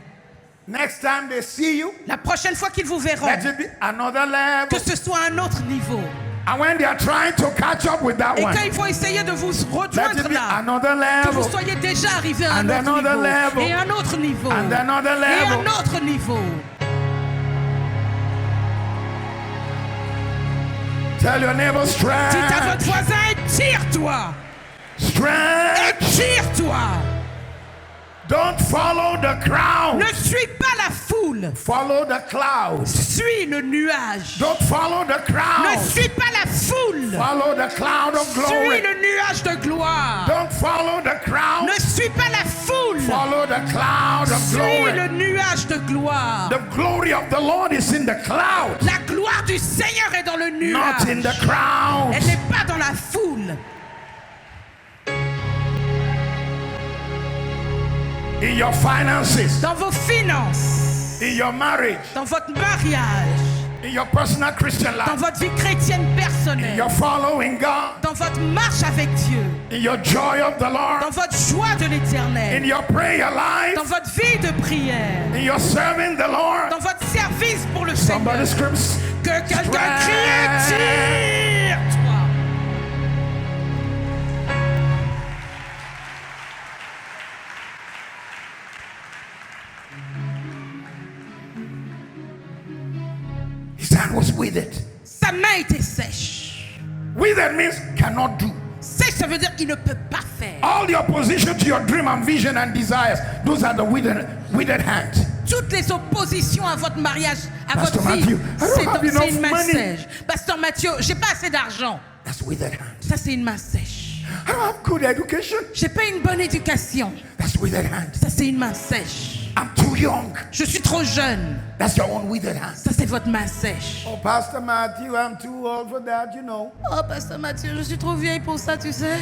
Next time they see you, La prochaine fois qu'ils vous verront, let it be another level. que ce soit un autre niveau. And when they are trying to catch up with that Et one, quand ils vont essayer de vous let it rejoindre be là, another que vous level. soyez déjà arrivé à un And autre another niveau. level. Et un autre niveau. And another Et level. un autre niveau. Tell your neighbor, Dites à votre stretch. voisin, étire-toi. Stretch. Étire-toi. Don't follow the crowd. Ne suis pas la foule. Follow the clouds. Suis le nuage. Don't follow the Ne crowd. suis pas la foule. Follow the cloud of Suis glory. le nuage de gloire. Don't follow the crowd. Ne suis pas la foule. Follow the cloud of Suis le glory. nuage de gloire. The glory of the Lord is in the cloud, La gloire du Seigneur est dans le not in nuage. the crowd. Elle n'est pas dans la foule. In your finances, Dans vos finances. in your marriage, Dans votre mariage. in your personal Christian Dans life, votre vie chrétienne in personnelle. your following God, Dans votre marche avec Dieu. in your joy of the Dans Lord, votre joie de in l'éternel. your prayer life, Dans votre vie de prière. in your serving the Lord. Dans votre service pour le Seigneur. Somebody screams, Que quelqu'un Stretch. crie, tire-toi. His hand was withered. Sa main était sèche. Withered means cannot do. Sèche, ça veut dire qu'il ne peut pas faire. All the opposition to your dream and vision and desires, those are the withered hands. Toutes les oppositions à votre mariage, à Pastor votre vie, Matthew, I don't have c'est enough une main money. sèche. Pasteur Mathieu, j'ai pas assez d'argent. That's withered hands. Ça, c'est une main sèche. I don't have good education. J'ai pas une bonne éducation. That's withered hands. Ça, c'est une main sèche. I'm too young. Je suis trop jeune. That's your own withered hands. Ça, c'est votre main sèche. Oh, Pastor Matthew, I'm too old for that, you know. Oh, Pasteur Mathieu, je suis trop vieille pour ça, tu sais.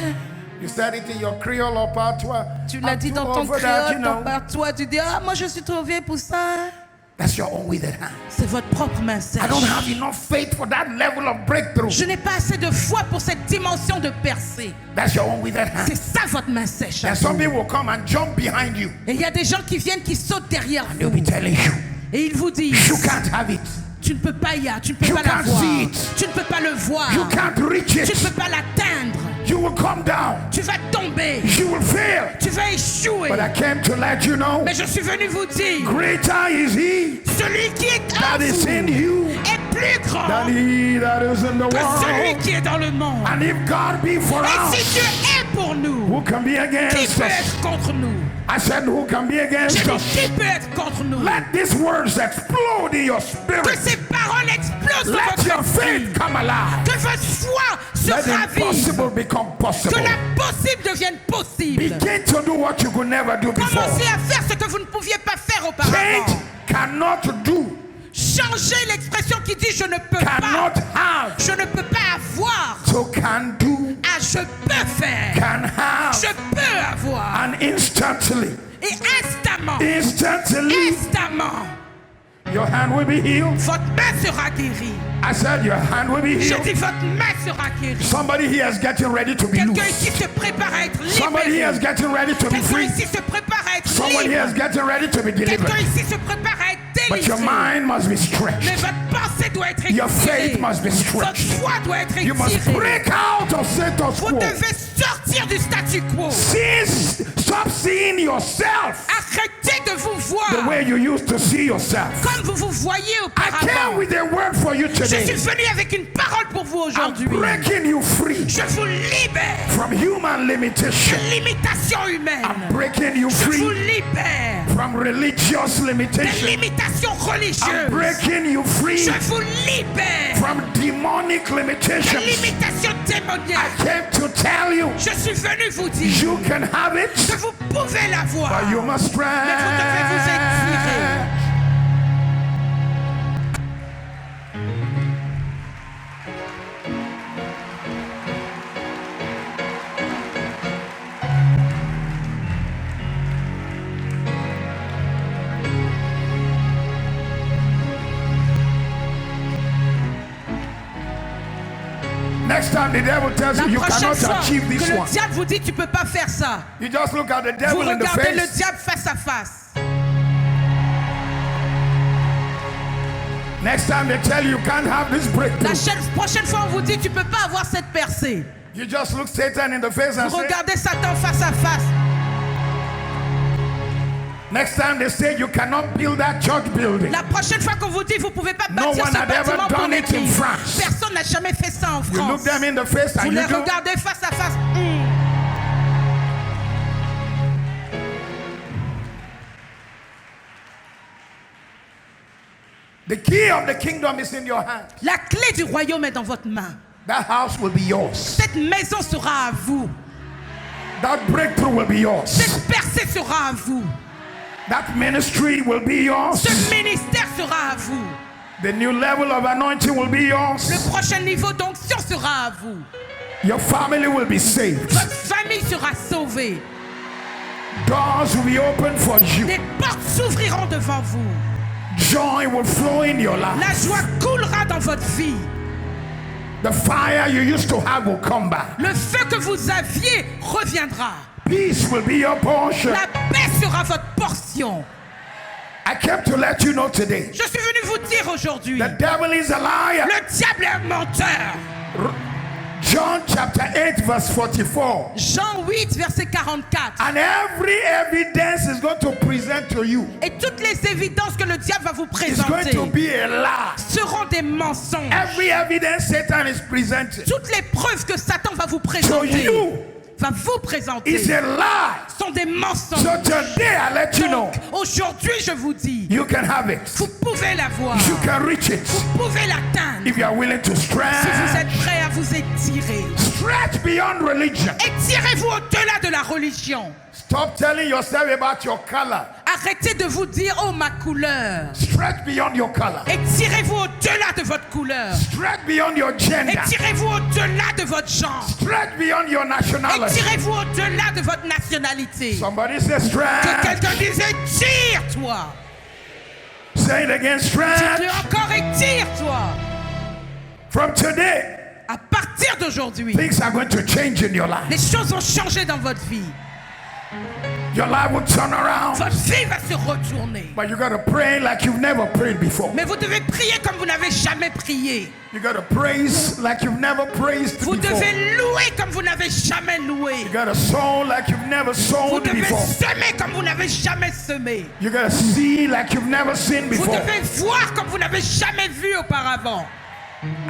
You said it in your Creole or patois. Tu l'as I'm dit too dans old ton for that, créole, you ton know. patois. Tu dis, ah, moi, je suis trop vieille pour ça. That's your own withered hand. C'est votre propre main sèche. I don't have enough faith for that level of breakthrough. Je n'ai pas assez de foi pour cette dimension de percée. That's your own withered hand. C'est ça votre main sèche. And some people will come and jump behind you. Et il y a des gens qui viennent, qui sautent derrière They'll vous. be telling you, Et ils vous disent, you can't have it. tu ne peux pas y aller, tu ne peux You pas can't l'avoir. see it. Tu ne peux pas le voir. You can't reach Tu ne it. peux pas l'atteindre. You will come down. Tu vas tomber. You will fail. Tu vas échouer. But I came to let you know, Mais je suis venu vous dire, greater is he celui qui est en that is in vous you est plus grand than he that is in the que celui world. qui est dans le monde. And if God be for Et si us, Dieu est pour nous, who can be qui against peut us? être contre nous? I said, who can be J'ai against dit, us? qui peut être contre nous? Let these words explode in your Que spirit. ces paroles explosent dans Let votre your esprit. faith come alive. Que votre foi se Let the ravive. impossible become Que possible. l'impossible devienne possible. Begin to do what you could never do before. Commencez à faire ce que vous ne pouviez pas faire auparavant. Change cannot do, Changez l'expression qui dit je ne peux pas. cannot have. Je ne peux pas avoir. So can do, Ah, je peux faire. can have. Je peux avoir. And instantly, Et instamment, instantly, your hand will be healed. votre main sera guérie. I said your hand will be Je healed. dis votre main sera guérie. Somebody here is getting ready to be Quelqu'un loose. ici se prépare à être Somebody here is libéré. getting ready to be Quelqu'un free. ici se prépare à être Someone here is libre. getting ready to be delivered. Quelqu'un ici se prépare à être But your délivré. mind must be Mais stretched. votre pensée doit être Your étirée. faith must be Votre stretched. foi doit être You must étirée. break out of Satan's Vous quo. devez sortir du statu quo. Stop seeing yourself Arrêtez de vous the voir way you used to see yourself. comme vous vous voyez I came auparavant. with a word for you Je suis today. venu avec une parole pour vous I'm aujourd'hui. breaking you free Je vous libère from human limitation. de limitation humaine. I'm breaking you Je vous free libère from religious de limitation. limitation I'm religieuse. breaking you free Je vous libère from demonic de limitations. limitation I démoniaque. came to tell you, Je suis venu vous dire you can have que it, vous pouvez l'avoir. but you must Mais vous devez vous étirer. stretch. Next time the devil tells La you you prochaine cannot fois achieve que this le one, diable vous dit tu peux pas faire ça, you just look at the vous devil in the regardez le face. diable face à face. Next time they tell you you can't have this La breakthrough, prochaine fois on vous dit tu peux pas avoir cette percée, you just look Satan in the face and vous say, regardez Satan face à face. next time they say you cannot build that church building. La prochaine fois qu'on vous dit vous pouvez pas No bâtir one ce had ever bâtiment pour done it in l'église, France. personne n'a jamais fait ça en You look France. them in the face Vous and les you go, regardez face à face. the key of the kingdom is in your hand. La clé du royaume est dans votre main. That house will be yours. Cette maison sera à vous. That breakthrough will be yours. Cette percée sera à vous. That ministry will be yours. Ce ministère sera à vous. The new level of anointing will be Le yours. prochain niveau d'onction sera à vous. Your family will be saved. Votre famille sera sauvée. Doors will be open for you. Des portes s'ouvriront devant vous. Joy will flow in your La life. joie coulera dans votre vie. The fire you used to have will come back. Le feu que vous aviez reviendra. Peace will be your portion. La paix sera votre portion. I came to let you know today. Je suis venu vous dire aujourd'hui, The devil is a liar. le diable est un menteur. John chapter 8 verse 44. Jean 8, verset 44. And every evidence is going to present to you. Et toutes les évidences que le diable va vous It's going présenter to be a lie. seront des mensonges. Every evidence Satan is presenting Toutes les preuves que Satan va vous to présenter, you va vous présenter, is a lie. sont des mensonges. So today I let you know Donc, aujourd'hui, je vous dis, you can have it. vous pouvez l'avoir. You can reach it Vous pouvez l'atteindre. if you are willing to Si vous stretch. êtes prêt à vous étirer. Stretch beyond religion. Étirez-vous au-delà de la religion. Stop telling yourself about your color. Arrêtez de vous dire, oh ma couleur. Stretch beyond your color. Étirez-vous au-delà de votre couleur. Stretch beyond your gender. Étirez-vous au-delà de votre genre. Stretch beyond your nationality. Étirez-vous au-delà de votre nationalité. Somebody say Que stretch. quelqu'un dise, étire-toi. Say it again, Dis-le stretch. encore, étire-toi. From today, À partir d'aujourd'hui, things are going to change in your les life. choses vont changer dans votre vie. Your life will turn around. Votre vie va se retourner. But you got to pray like you've never prayed before. Mais vous devez prier comme vous n'avez jamais prié. You got to praise like you've never praised Vous before. devez louer comme vous n'avez jamais loué. You got to sow like you've never Vous sown devez before. semer comme vous n'avez jamais semé. You got to see like you've never seen Vous before. devez voir comme vous n'avez jamais vu auparavant.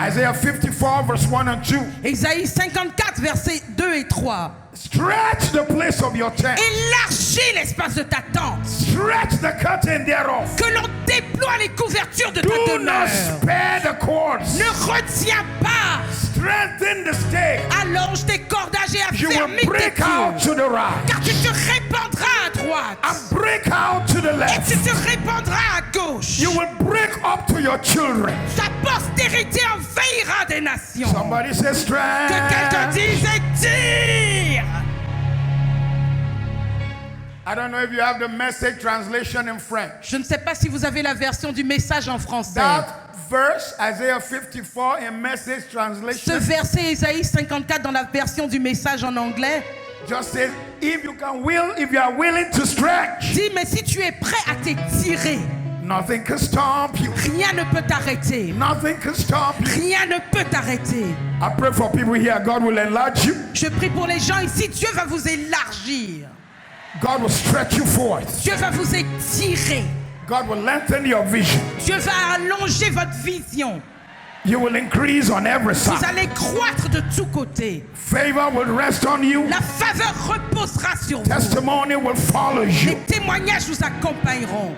Isaiah 54 verse 1 and 2. Ésaïe 54, versets 2 et 3. Stretch the place of your tent. Élargis l'espace de ta tente. Stretch the curtain thereof. Que l'on déploie les couvertures de ta Do not demeure. spare the cords. Ne retiens pas. Strengthen the stake. Allonge tes cordages et You affermis will tes break out pieux. to the right Car tu te répandras à droite. and break out to the Et left. tu te répandras à gauche. You will break up to your children. Ta postérité envahira des nations. Somebody say Que quelqu'un stretch. dise étire. I don't know if you have the message translation in French. Je ne sais pas si vous avez la version du message en français. That verse, Isaiah 54 in message Ce translation, verset Ésaïe 54 dans la version du message en anglais just says, if you are willing to stretch, dit, mais si tu es prêt à t'étirer, nothing can stop you. rien ne peut t'arrêter. Nothing can stop you. Rien ne peut t'arrêter. I pray for people here. God will enlarge you. Je prie pour les gens ici. Dieu va vous élargir. God will stretch you forth. Dieu va vous étirer. God will lengthen your vision. Dieu va allonger votre vision. You will increase on every Vous side. allez croître de tous côtés. Favor will rest on you. La faveur reposera sur vous. Testimony will follow Les you. témoignages vous accompagneront.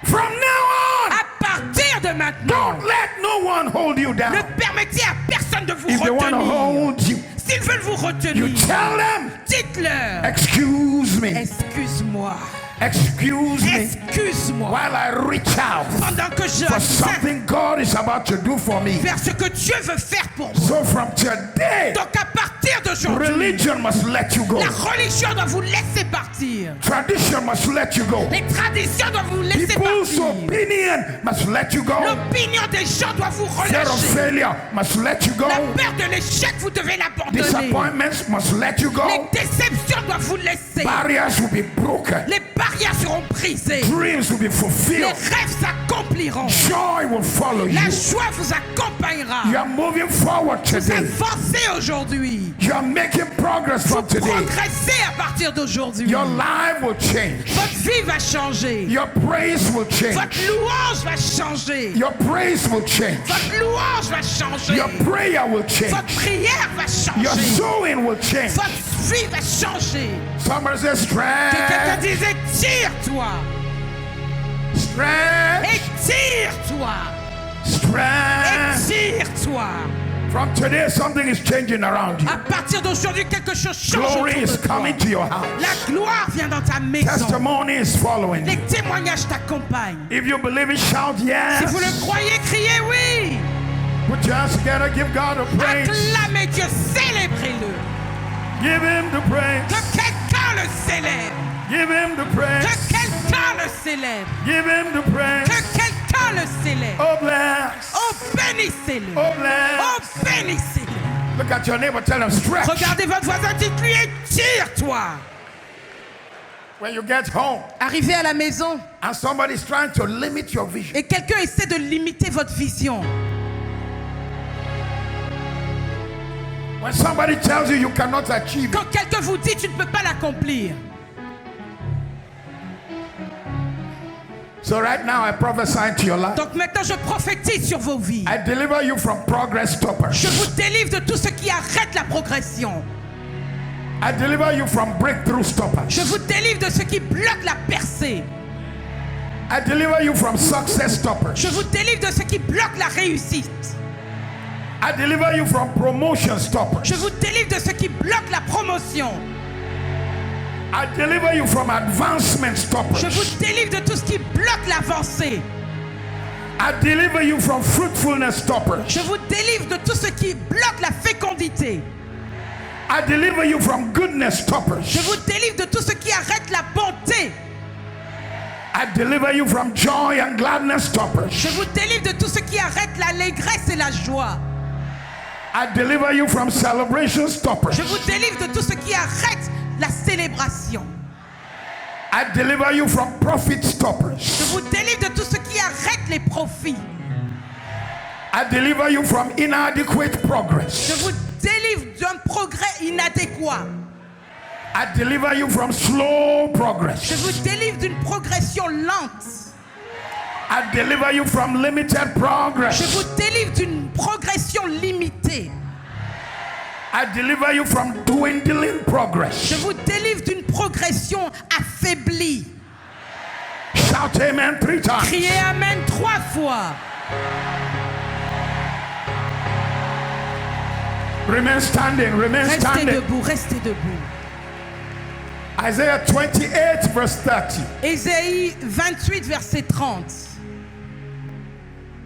From now on, À partir de maintenant, don't let no one hold you ne down. permettez à personne de vous If they want to retenir. hold you, S'ils veulent vous you retenir, tell them, dites-leur, excuse me, excuse-moi, excuse me, excuse-moi, while I reach out pendant que je for viens something God is about to do for me. vers ce que Dieu veut faire pour vous. So from today, Donc à partir d'aujourd'hui, religion must let you go. la religion doit vous laisser partir. Tradition must let you go. Les traditions doivent vous laisser People's partir. opinion must let you go. L'opinion des gens doit vous Fear of relâcher. failure must let you go. La peur de l'échec, vous devez l'abandonner. Disappointments must let you go. Les déceptions doivent vous laisser. Barriers will be broken. Les barrières seront brisées. Dreams will be Les fulfilled. rêves s'accompliront. Joy will follow La you. joie vous accompagnera. You are moving forward Vous today. avancez aujourd'hui. You are making progress Vous from today. progressez à partir d'aujourd'hui. Your life will change. Votre vie va changer. Your praise will change. Votre louange va changer. Your praise will change. Votre louange va changer. Your prayer will change. Votre prière va Your changer. sowing will change. Votre vie va changer. Somebody says Que quelqu'un strength. dise étire-toi. Strength. Étire-toi. Strength. Étire-toi. From today, something is changing around you. À partir d'aujourd'hui, quelque chose change autour Glory de is toi. coming to your house. La gloire vient dans ta maison. Testimony is following Les you. témoignages t'accompagnent. If you believe it, shout Si yes. vous le croyez, criez oui. Put your hands together, give God a praise. Acclamez Dieu, célébrez-le. Give him the Que praise. quelqu'un le célèbre. Give him the Que praise. quelqu'un le célèbre. Give him the Que praise. quelqu'un le célèbre. Oh, bless. Oh, bénissez-le. Oh, bless. Oh, bénissez-le. Look at your neighbor, tell him stretch. Regardez votre voisin, dites-lui, étire-toi. When you get home Arrivez à la maison and somebody's trying to limit your vision, et quelqu'un essaie de limiter votre vision. When somebody tells you you cannot achieve it, Quand quelqu'un vous dit tu ne peux pas l'accomplir. so right now I prophesy into your life. Donc maintenant je prophétise sur vos vies. I deliver you from progress stoppers. Je vous délivre de tout ce qui arrête la progression. I deliver you from breakthrough stoppers. Je vous délivre de ce qui bloque la percée. I deliver you from success stoppers. Je vous délivre de ce qui bloque la réussite. I deliver you from promotion stoppers. Je vous délivre de ce qui bloque la promotion. I deliver you from advancement stoppers. Je vous délivre de tout ce qui bloque l'avancée. I deliver you from fruitfulness stoppers. Je vous délivre de tout ce qui bloque la fécondité. I deliver you from goodness stoppers. Je vous délivre de tout ce qui arrête la bonté. I deliver you from joy and gladness stoppers. Je vous délivre de tout ce qui arrête l'allégresse et la joie. I deliver you from celebration stoppers. Je vous délivre de tout ce qui arrête la célébration. I deliver you from profit stoppers. Je vous délivre de tout ce qui arrête les profits. I deliver you from inadequate progress. Je vous délivre d'un progrès inadéquat. I deliver you from slow progress. Je vous délivre d'une progression lente. I deliver you from limited progress. Je vous délivre d'une progression limitée. I deliver you from dwindling progress. Je vous délivre d'une progression affaiblie. Shout amen 3 times. Criez Amen 3 fois. Remain standing, remain Restez standing. debout, restez debout. Isaiah 28 verse 30. Ésaïe 28, verset 30.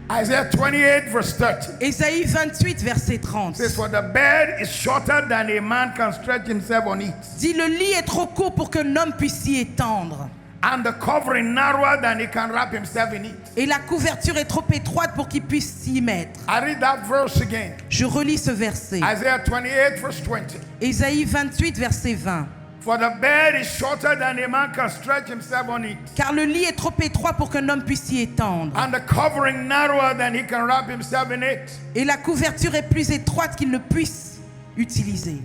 Isaiah 28 verse 30. Ésaïe 28, verset 30. Says, for the bed is shorter than a man can stretch himself on it, Dit le lit est trop court pour qu'un homme puisse s'y étendre. and the covering narrower than he can wrap himself in it. Et la couverture est trop étroite pour qu'il puisse s'y mettre. I read that verse again. Je relis ce verset. Isaiah 28 verse 20. Ésaïe 28, verset 20. For the bed is shorter than a man can stretch himself on it, Car le lit est trop étroit pour qu'un homme puisse s'y étendre. and the covering narrower than he can wrap himself in it. Et la couverture est plus étroite qu'il ne puisse utiliser.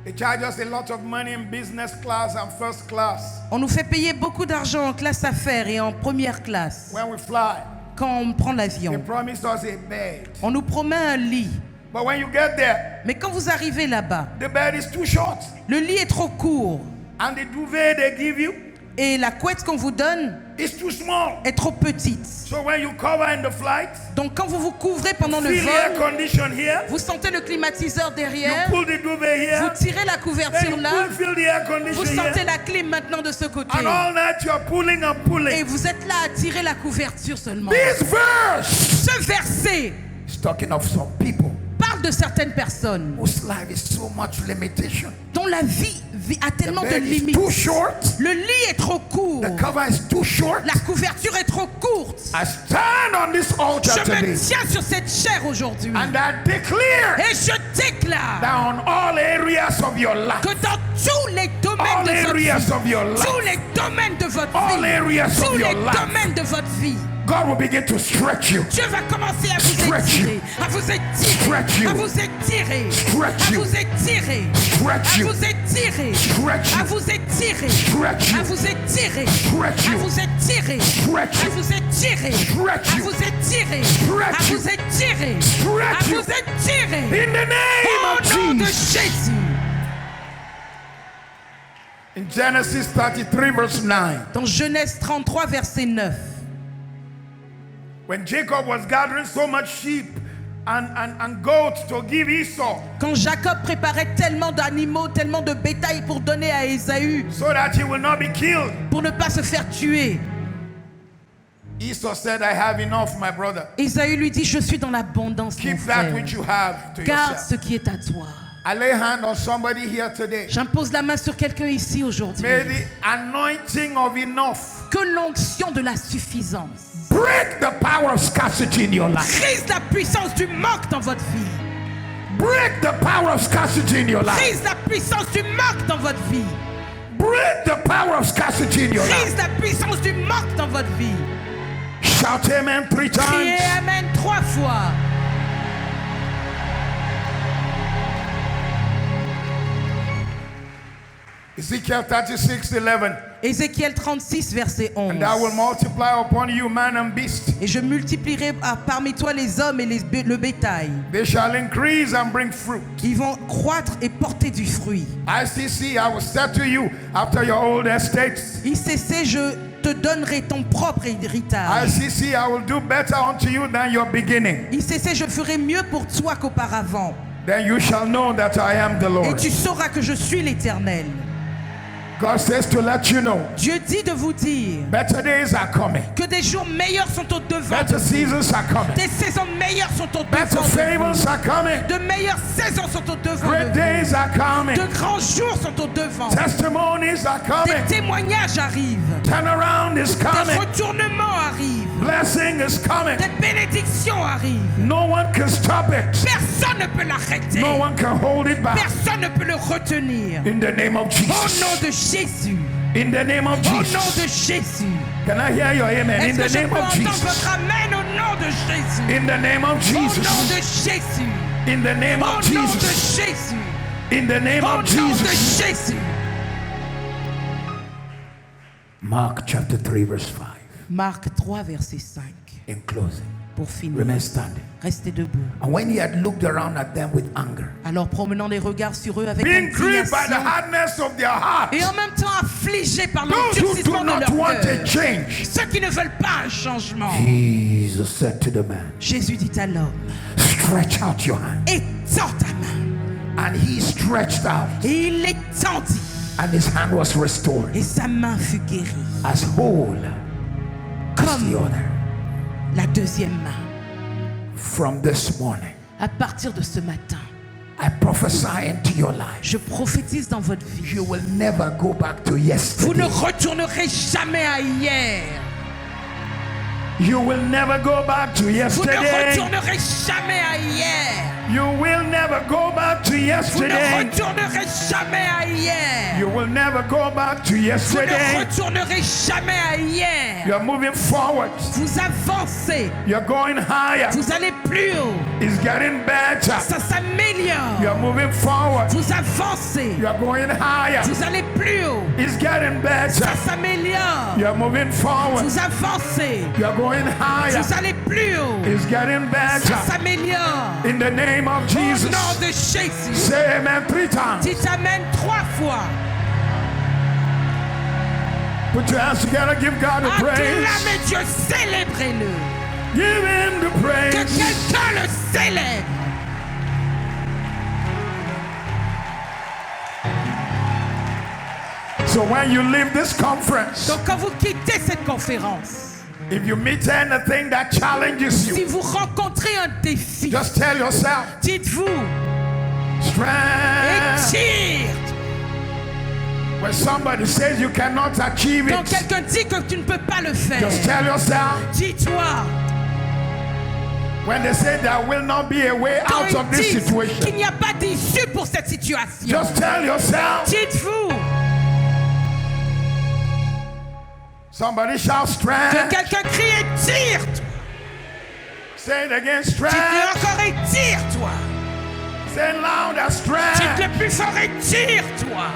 They charge us a lot of money in business class and first class On nous fait payer beaucoup d'argent en classe affaires et en première classe when we fly. quand on prend They l'avion. promise us a bed. On nous promet un lit. But when you get there, Mais quand vous arrivez là-bas, the bed is too short. le lit est trop court And the duvet they give you et la couette qu'on vous donne is too small. est trop petite. So when you cover in the flight, Donc quand vous vous couvrez pendant le feel air vol, condition here, vous sentez le climatiseur you derrière, pull the duvet vous here, tirez la then couverture you là, feel the air vous condition sentez here. la clim maintenant de ce côté. And all night you are pulling and Et pulling. vous êtes là à tirer la couverture seulement. This verse Ce verset is talking of some people parle de certaines personnes whose life is so much limitation. dont la vie a The tellement de bed is limites. too short. Le lit est trop court. The cover is too short. La couverture est trop courte. I stand on this altar Je me today tiens sur cette chair aujourd'hui. and I declare Et je déclare that on all areas of your life, que dans tous les domaines all de votre areas vie, of your tous life, les domaines de votre all vie, areas of tous les your life, domaines de votre vie, God will begin to stretch you, Dieu va commencer à vous Stretch étirer, you. à vous étirer, Stretch you. à vous étirer, Stretch à you. vous étirer, Stretch à you. vous étirer, Stretch à you. vous étirer, Stretch you. à vous étirer, Stretch à you. vous étirer, Stretch à you. vous étirer, Stretch à you. vous étirer, Stretch à you. vous étirer, à Stretch you. vous étirer. in the name Au of nom de Jesus. Jésus. In Genesis 33 verse 9, Dans Genèse 33, verset 9. when Jacob was gathering so much sheep and goats to give Esau Quand Jacob préparait tellement d'animaux, tellement de bétail pour donner à Ésaü, so that he will not be killed, pour ne pas se faire tuer, Esau said, I have enough, my brother. Ésaü lui dit, je suis dans l'abondance, mon Keep that frère. which you have to Garde yourself. ce qui est à toi. I lay hand on somebody here today. J'impose la main sur quelqu'un ici aujourd'hui. May the anointing of enough Que l'onction de la suffisance break the power of scarcity in your life. brise la puissance du manque dans votre vie. Break the power of scarcity in your life. Brise la puissance du manque dans votre vie. Break the power of scarcity in your life. Brise la puissance du manque dans votre vie. Shout amen 3 Criez times. Amen 3 fois. Ezekiel 36:11. Ézéchiel 36, verset 11. And I will multiply upon you man and beast. Et je multiplierai parmi toi les hommes et le bétail. They shall increase and bring fruit. Ils vont croître et porter du fruit. ICC, I will settle you after your old estates. ICC, je te donnerai ton propre héritage. ICC, I will do better unto you than your beginning. ICC, je ferai mieux pour toi qu'auparavant. Then you shall know that I am the Et Lord. tu sauras que je suis l'Éternel. God says to let you know, Dieu dit de vous dire better days are coming. que des jours meilleurs sont au devant. Better seasons are coming. Des saisons meilleures sont au Better devant. favors are coming. De meilleures saisons sont au devant. Great days are coming. De grands jours sont au devant. Testimonies are Des coming. témoignages arrivent. Turnaround is Des coming. retournements arrivent. Blessing is coming. Des bénédictions arrivent. No one can stop it. Personne ne peut l'arrêter. No one can hold it back. Personne ne peut le retenir. In the name of Au Jesus. nom de Jésus. In the name of Au nom Jesus. de Jésus. Can I hear your amen? In Est-ce que the je name peux of entendre Jesus. votre amen au nom de Jésus? In the name of Au nom Jesus. de Jésus. In the name Au of nom de Jesus. Jésus. In the name Au of nom de Jesus. Jésus. Mark chapter 3 verse 5. Marc 3, verset 5. In closing. Pour finir, Remain standing. restez debout. And when he had looked around at them with anger, Alors promenant les regards sur eux avec being grieved by the indignation hardness of their heart, et en même temps affligés par those who do l'endurcissement de not leur want a cœur, change, ceux qui ne veulent pas un changement, Jesus said to the man, Jésus dit à l'homme, stretch out your hand. étends ta main. And he stretched out, Et il l'étendit and his hand was restored et sa main fut guérie as whole as the comme other. la deuxième main. From this morning, À partir de ce matin, I prophesy into your life. je prophétise dans votre vie. You will never go back to Vous ne yesterday. retournerez jamais à hier. You will never go back to Vous ne yesterday. retournerez jamais à hier. You will never go back to Vous ne yesterday. retournerez jamais à hier. You will never go back to Vous ne yesterday. retournerez jamais à hier. You're moving forward. Vous avancez. You're going higher. Vous allez plus haut. It's getting better. Ça s'améliore. You're moving forward. Vous avancez. You're going higher. Vous allez plus haut. It's getting better. Ça s'améliore. You're moving forward. Vous avancez. You're going higher. Vous allez plus haut. It's getting better. Ça s'améliore. In the name of Au Jesus. nom de Jésus. Say amen 3 times. Dites amen 3 fois. Put your hands together. Give God the praise. Acclamez Dieu, célébrez-le. Give him the Que praise. quelqu'un le célèbre. So when you leave this conference, Donc quand vous quittez cette conférence, if you meet anything that challenges si you, vous rencontrez un défi, just tell yourself, dites-vous, strength. étire. When somebody says you cannot achieve Quand it, quelqu'un dit que tu ne peux pas le faire, just tell yourself, dis-toi. when they say there will not be a way Quand out of ils this disent situation, qu'il n'y a pas d'issue pour cette situation, just tell yourself, dites-vous somebody shout que strength. quelqu'un crie étire-toi. Say it again, Dites-le strength. encore étire-toi. Say it louder, strength. Dites-le plus fort étire-toi.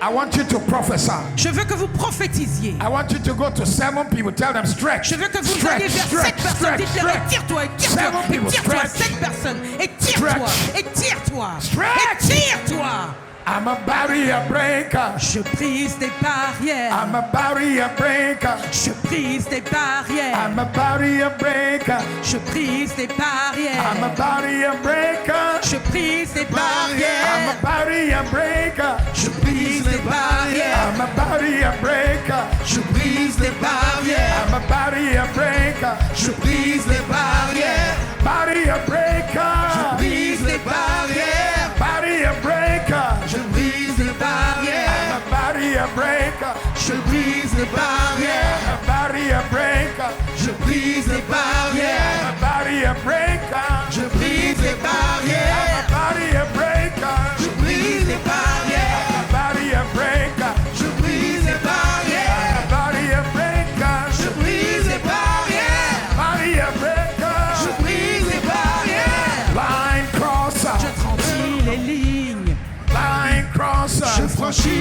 I want you to prophesy. Je veux que vous prophétisiez. I want you to go to 7 people. Tell them stretch. Je veux que vous Stretch, alliez vers stretch, 7 personnes. stretch, Dites-leur stretch. étire-toi, étire-toi, Seven people, étire-toi, stretch. 7 personnes. Étire-toi, étire-toi, Stretch. étire-toi. I'm a barrier breaker. Je brise des barrières. I'm a barrier breaker. Je brise des barrières. I'm a barrier breaker. Je brise des I'm a barrières. barrier breaker. Je brise des I'm a barrières. barrier breaker. Je brise des barrières. I'm a barrier breaker. Je brise des barrières. I'm a barrier breaker. Je brise les barrières. Barrier breaker. Brise les barrières. Barrier breaker. Je brise les I'm barrières. a barrier breaker. Je brise les barrières. I'm a barrier breaker. Je brise les barrières. I'm a barrier breaker. Je brise les I'm barrières. a barrier breaker. Je brise les barrières. I'm a barrier breaker. Je brise les barrières. I'm a barrier breaker. Je brise les barrières. Barrier breaker. Je brise les barrières. Line crosser. Je franchis les lignes. Line crosser. Je franchis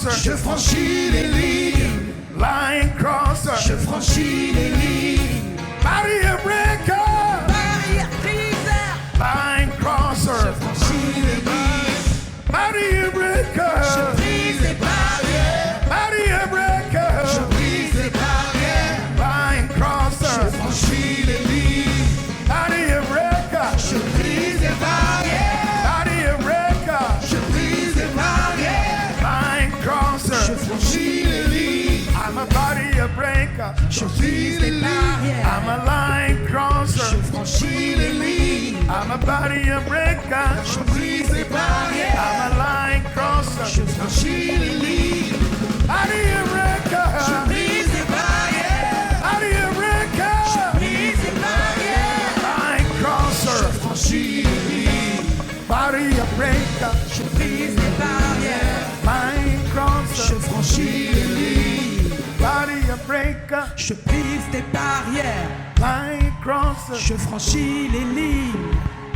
crosser. Je franchis les lignes. Line crosser. Je franchis les lignes. Barrier breaker. Barrière briseur. Line crosser. Franchis les lignes. Barrier breaker. Brise les barrières. Barrier breaker. Brise les barrières. Line crosser. Franchis les lignes. Barrier breaker. Brise les barrières. Barrier breaker. Brise les barrières. Line crosser. Franchis les lignes. I'm a barrier breaker. Brise les barrières. I'm a line crosser. Franchis les lignes. I'm a barrier breaker. Brise les barrières. I'm a line crosser. Franchis les lignes. Barrier breaker. Brise les barrières. Barrier breaker. Brise les barrières. Line crosser. Franchis les lignes. Barrier breaker. Brise les barrières. Line crosser. Franchis les lignes. Barrier breaker. Je brise des barrières. Line crosser. Je franchis les lignes.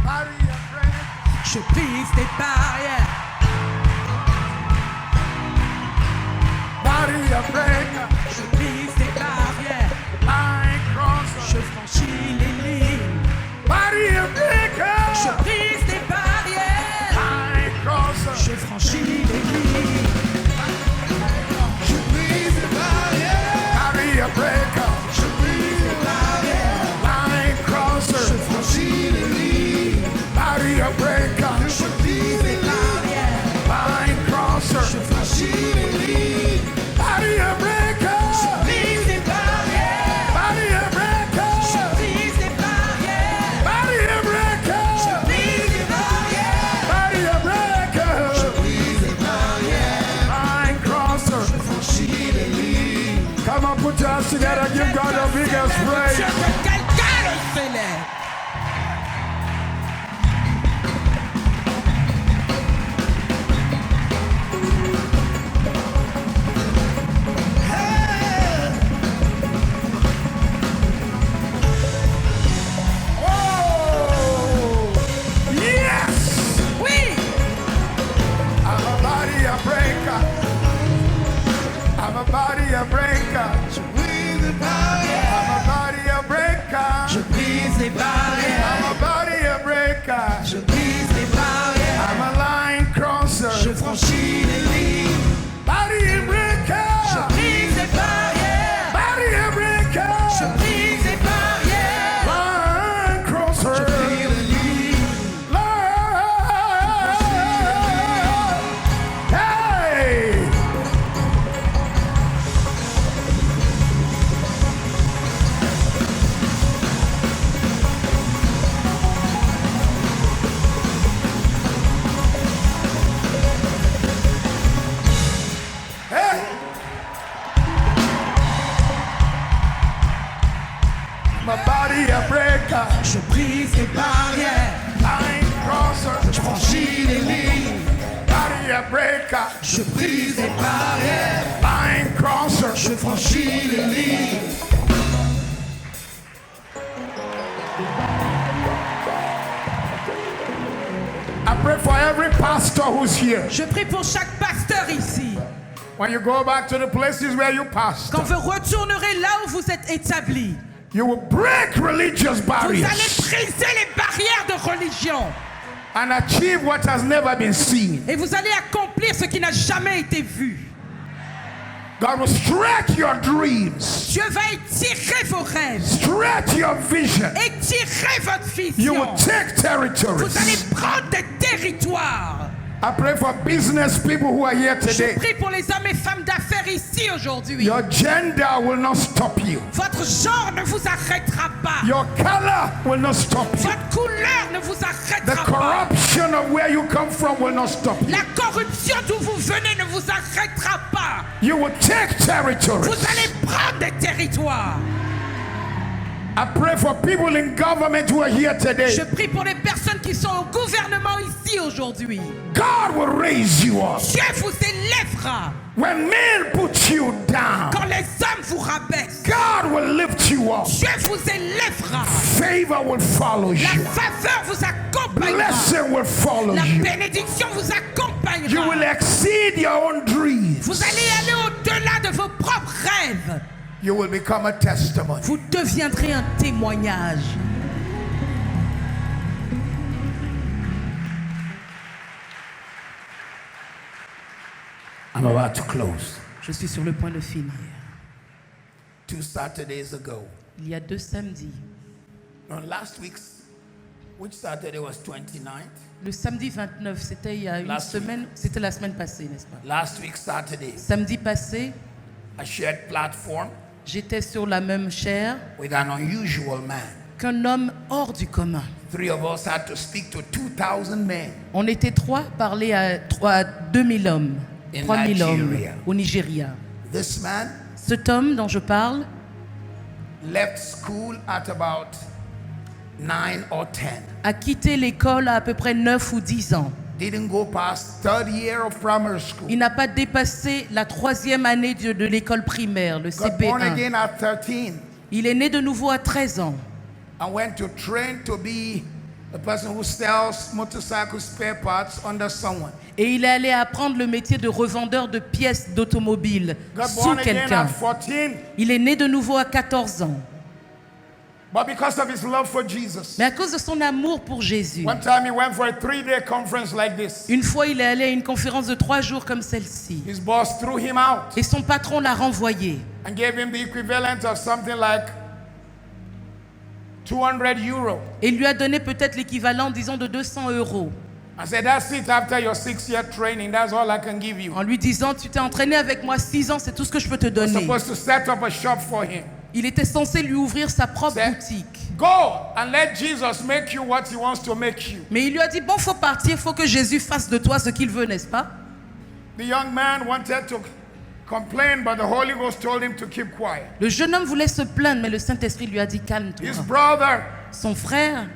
Barrier breaker. Je brise des barrières. Barrier breaker. Je brise des barrières. Line crosser. Je franchis les lignes. Barrier Je breaker. brise des barrières. Line crosser. Je franchis les lignes. Brise les barrières. Barrier breaker. Brise les barrières. Line crosser. Franchis les lignes. Barrier breaker. Brise les barrières. Line crosser. Franchis les lignes. Barrier breaker. Brise les barrières. Barrier breaker. Brise les barrières. Barrier breaker. Brise les barrières. Barrier breaker. Brise les barrières. Line crosser. Franchis les lignes. Come on, put your hands together. Give God the biggest Dieu, praise. que quelqu'un le célèbre. Oh, yes. Oui. I'm a barrier breaker. I'm a barrier breaker. Brise les barrières. I'm a barrier breaker. Brise les barrières. I'm a barrier breaker. Brise les barrières. I'm a line crosser. Franchis les lignes. Barrier breaker. Brise les barrières. Barrier breaker. Brise les barrières. Line crosser. Brise les lignes. Line. Hey. Hey. My body a breaker. Je brise les barrières. Line crosser. Je franchis les lignes. Body a breaker. Je brise les barrières. Line crosser. Je franchis les lignes. I pray for every pastor who's here. Je prie pour chaque pasteur ici. When you go back to the places where you pastor, Quand vous retournerez là où vous êtes établis, you will break religious vous allez barriers briser les barrières de religion and achieve what has never been seen. et vous allez accomplir ce qui n'a jamais été vu. God will stretch your dreams, Dieu va étirer vos rêves, stretch your vision. étirer votre You vision. will take Vous allez territories. prendre des territoires. I pray for business people who are here Je today. prie pour les hommes et femmes d'affaires ici aujourd'hui. Your gender will not stop you. Votre genre ne vous arrêtera pas. Your color will not stop you. Votre couleur ne vous The arrêtera pas. corruption of where you come from will not stop you. La corruption d'où vous venez ne vous arrêtera pas. You will take Vous territories. allez prendre des territoires. I pray for people in government who are here today. Je prie pour les personnes qui sont au gouvernement ici aujourd'hui. God will raise you up. Dieu vous élèvera. When men put you down, Quand les hommes vous rabaissent, God will lift you up. Dieu vous élèvera. Favor Favor will follow La you. faveur vous accompagnera. Blessing will follow La you. bénédiction vous accompagnera. You will exceed your own dreams. Vous allez aller au-delà de vos propres rêves. You will become a testimony. Vous deviendrez un témoignage. I'm about to close. Je suis sur le point de finir. 2 Saturdays ago. Il y a 2 samedis. No, last week's, which Saturday was 29th? Le samedi 29, c'était il y a une Last semaine. C'était la semaine passée, n'est-ce pas? Last week Saturday, Samedi passé, a shared platform j'étais sur la même chaire with an unusual man. qu'un homme hors du commun. 3 of us had to speak to 2,000 men. On était 3, parler à 2000 hommes, In 3000 hommes Nigeria. au Nigeria. This man Cet homme dont je parle left school at about 9 or 10. a quitté l'école à peu près 9 ou 10 ans. Didn't go past third year of primary school. Il n'a pas dépassé la 3e année de l'école primaire, le Got born CP1. again at 13 Il est né de nouveau à 13 ans. and went to train to be a person who sells motorcycle spare parts under someone. Et il est allé apprendre le métier de revendeur de pièces d'automobile Got sous born again quelqu'un. at 14, Il est né de nouveau à 14 ans. but because of his love for Jesus. Mais à cause de son amour pour Jésus, One time he went for a 3-day conference like this. une fois il est allé à une conférence de 3 jours comme celle-ci. His boss threw him out Et son patron l'a renvoyé. and gave him the equivalent of something like 200 euros. Et lui a donné peut-être l'équivalent, disons, de 200 €. I said, that's it after your 6-year training. That's all I can give you. En lui disant, tu t'es entraîné avec moi 6 ans, c'est tout ce que je peux te I was donner. supposed to set up a shop for him. Il était censé lui ouvrir sa propre Said, boutique. go and let Jesus make you what he wants to make you. Mais il lui a dit, bon, faut partir, faut que Jésus fasse de toi ce qu'il veut, n'est-ce pas? The young man wanted to complain, but the Holy Ghost told him to keep quiet. Le jeune homme voulait se plaindre, mais le Saint-Esprit lui a dit, calme-toi. His brother Son frère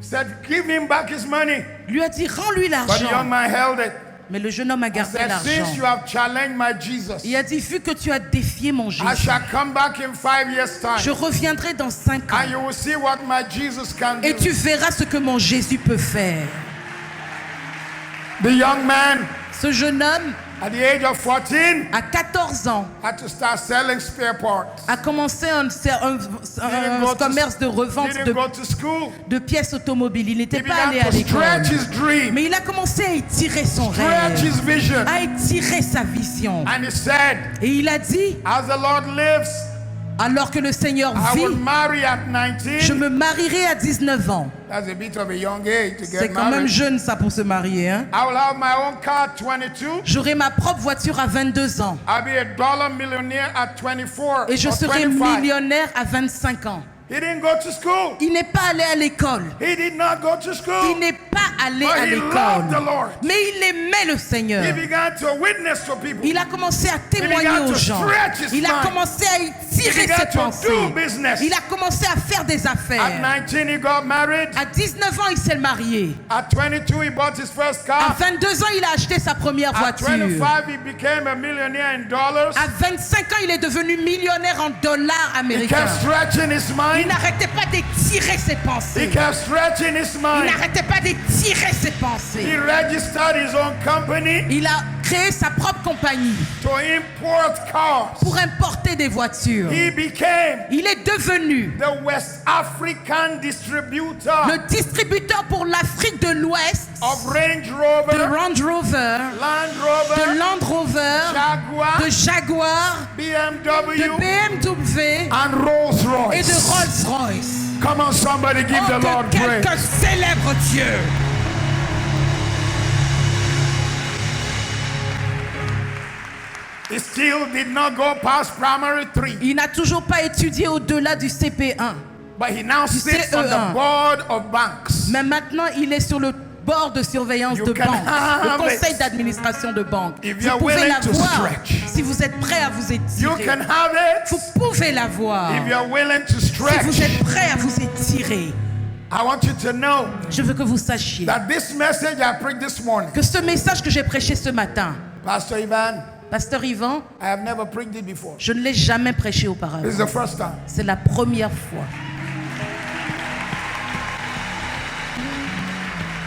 said, give him back his money. lui a dit, rends-lui But the young l'argent. man held it. Mais le jeune homme a gardé Said, since you l'argent. have challenged my Jesus, Il a dit, vu que tu as défié mon I Jésus, shall come back in 5 years' je time. reviendrai dans 5 And ans. you will see what my Jesus can Et do. tu verras ce que mon Jésus peut faire. The young man, Ce jeune homme, at the age of 14, à 14 ans, had to start selling spare parts. a commencé un commerce de revente didn't go to school. de pièces automobiles. Il He n'était pas allé began à to stretch l'école. his dream, Mais il a commencé à étirer son stretch rêve, his vision. à étirer sa vision. And he said, Et il a dit, as the Lord lives, alors que le Seigneur I will vit, marry at je 19. me marierai à 19 ans. That's a bit of a young age to C'est get quand même married. jeune ça pour se marier. Hein? I will have my own car at 22. J'aurai ma propre voiture à 22 ans. I'll be a dollar millionaire at 24 Et je or serai 25. millionnaire à 25 ans. He didn't go to school. Il n'est pas allé à l'école. He did not go to Il school. n'est pas allé But à he loved the l'école. Lord. Mais il aimait le Seigneur. He began to witness to people. Il a commencé à témoigner began aux to gens. stretch his Il a mind. commencé à étirer He began ses to do pensées. business. Il a commencé à faire des At affaires. 19, he got married. À 19 ans, il s'est marié. At 22, he bought his first À car. 22 ans, il a acheté sa première At voiture. 25, he became a millionaire in dollars. À 25 ans, il est devenu millionnaire en dollars He américains. kept stretching his Il mind. n'arrêtait pas d'étirer ses He pensées. kept stretching his Il mind. n'arrêtait pas d'étirer ses He pensées. registered his own company Il a créé sa propre compagnie to import cars. pour importer des voitures. He became Il est devenu the West African distributor le distributeur pour l'Afrique de l'Ouest of Range de Rover, Range Rover, Land de Rover, Land Rover, Jaguar, de Jaguar, de BMW, BMW and Rolls et de Royce. Rolls-Royce. Come on, somebody give Oh, the Lord que quelqu'un praise. célèbre Dieu. He still did not go past primary 3, Il n'a toujours pas étudié au-delà du CP1. but he now sits on the CE1. board of banks. Mais maintenant, il est sur le bord de surveillance You de can banque, le have conseil it. d'administration de banque. If Vous you're pouvez willing to l'avoir stretch. si vous êtes prêt à vous You étirer. can have it Vous pouvez l'avoir if you're willing to si vous stretch. êtes prêt à vous étirer. I want you to know Je veux que vous sachiez that this message I preached this morning, que ce message que j'ai prêché ce matin, Pastor Ivan, Pasteur Yvan, I have never preached it before. je ne l'ai jamais prêché This is auparavant. the first time. C'est la première fois.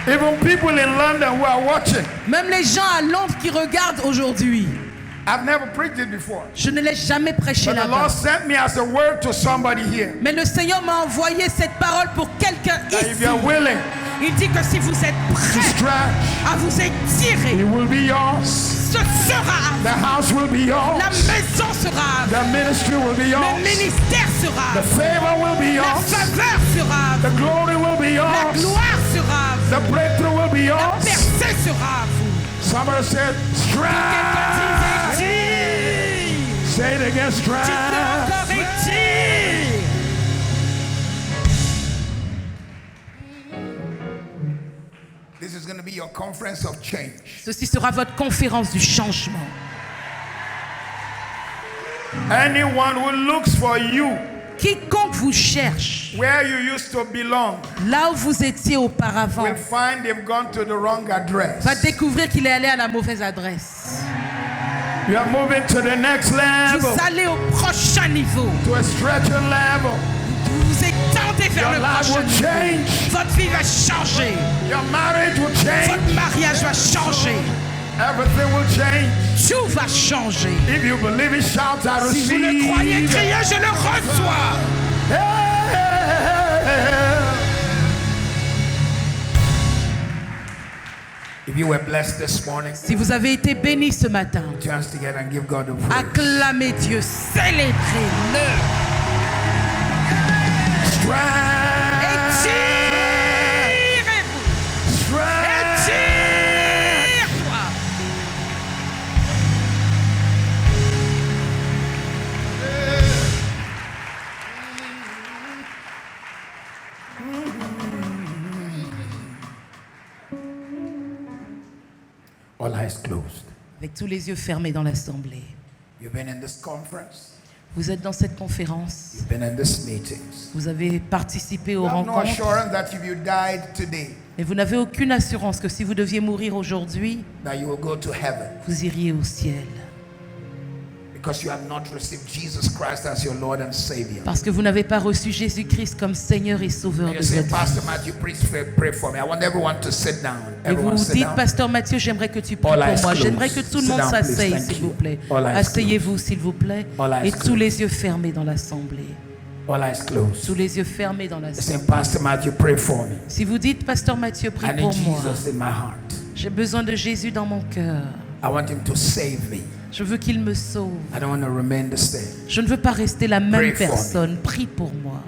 Even people in London who are watching. Même les gens à Londres qui regardent aujourd'hui. I've never preached it before. Je ne l'ai jamais prêché But the là-bas. Lord sent me as a word to somebody here. Mais le Seigneur m'a envoyé cette parole pour quelqu'un That if ici. you're willing Il dit que si vous êtes to prêts stretch, à vous étirer, it will be yours. ce sera. The house will be yours. La maison sera. The ministry will be Le yours. ministère The sera. favor will be La yours. faveur sera. The glory will be La yours. gloire sera. The breakthrough will be La yours. percée sera à vous. Somebody said, Quelqu'un stretch. dit étire. Say it again, Tu peux stretch. encore étire. This is going to be your conference of change. Ceci sera votre conférence du changement. Anyone who looks for you Quiconque vous cherche, where you used to belong là où vous étiez auparavant, will find they've gone to the wrong address. va découvrir qu'il est allé à la mauvaise adresse. You are moving to the next level, Vous allez au prochain niveau. to a stretching level. Vous vous étendez vers Your le life prochain will niveau. change. Votre vie va changer. Your marriage will change. Votre mariage va changer. Everything will change. Tout va changer. If you believe it, shout, I Si vous le croyez, receive. criez, je le reçois. If you were blessed this morning, Si vous avez été béni ce matin, chance together and give God the praise. acclamez Dieu, célébrez-le. Strength. Étirez-vous. Strength. Étire-toi. All eyes closed. Avec tous les yeux fermés dans l'assemblée. You've been in this conference. Vous êtes dans cette conférence. You've been in this meetings. Vous avez participé aux You have no rencontres. assurance that if you died today, Et vous n'avez aucune assurance que si vous deviez mourir aujourd'hui, that you will go to heaven vous iriez au ciel. because you have not received Jesus Christ as your Lord and Savior. Parce que vous n'avez pas reçu Jésus-Christ comme Seigneur et Sauveur And de you say, votre vie. Pastor Matthew, please pray for me. I want everyone to sit down. Et vous Everyone vous sit dites, down. Pasteur Mathieu, j'aimerais que tu pries All pour eyes moi. closed. J'aimerais que tout le Sit monde down, please. s'asseye, Thank s'il you. vous plaît. All eyes Asseyez-vous, s'il vous plaît. All eyes Et tous closed. les yeux fermés dans l'assemblée. All eyes closed. Tous les yeux fermés dans Say, l'assemblée. Pastor Matthew, pray for me. Si vous dites, Pasteur Mathieu, prie I need pour moi. Jesus in my heart. J'ai besoin de Jésus dans mon cœur. I want him to save me. Je veux qu'il me sauve. I don't want to remain the same. Je ne veux pas rester la Pray même for me. personne. Prie pour moi.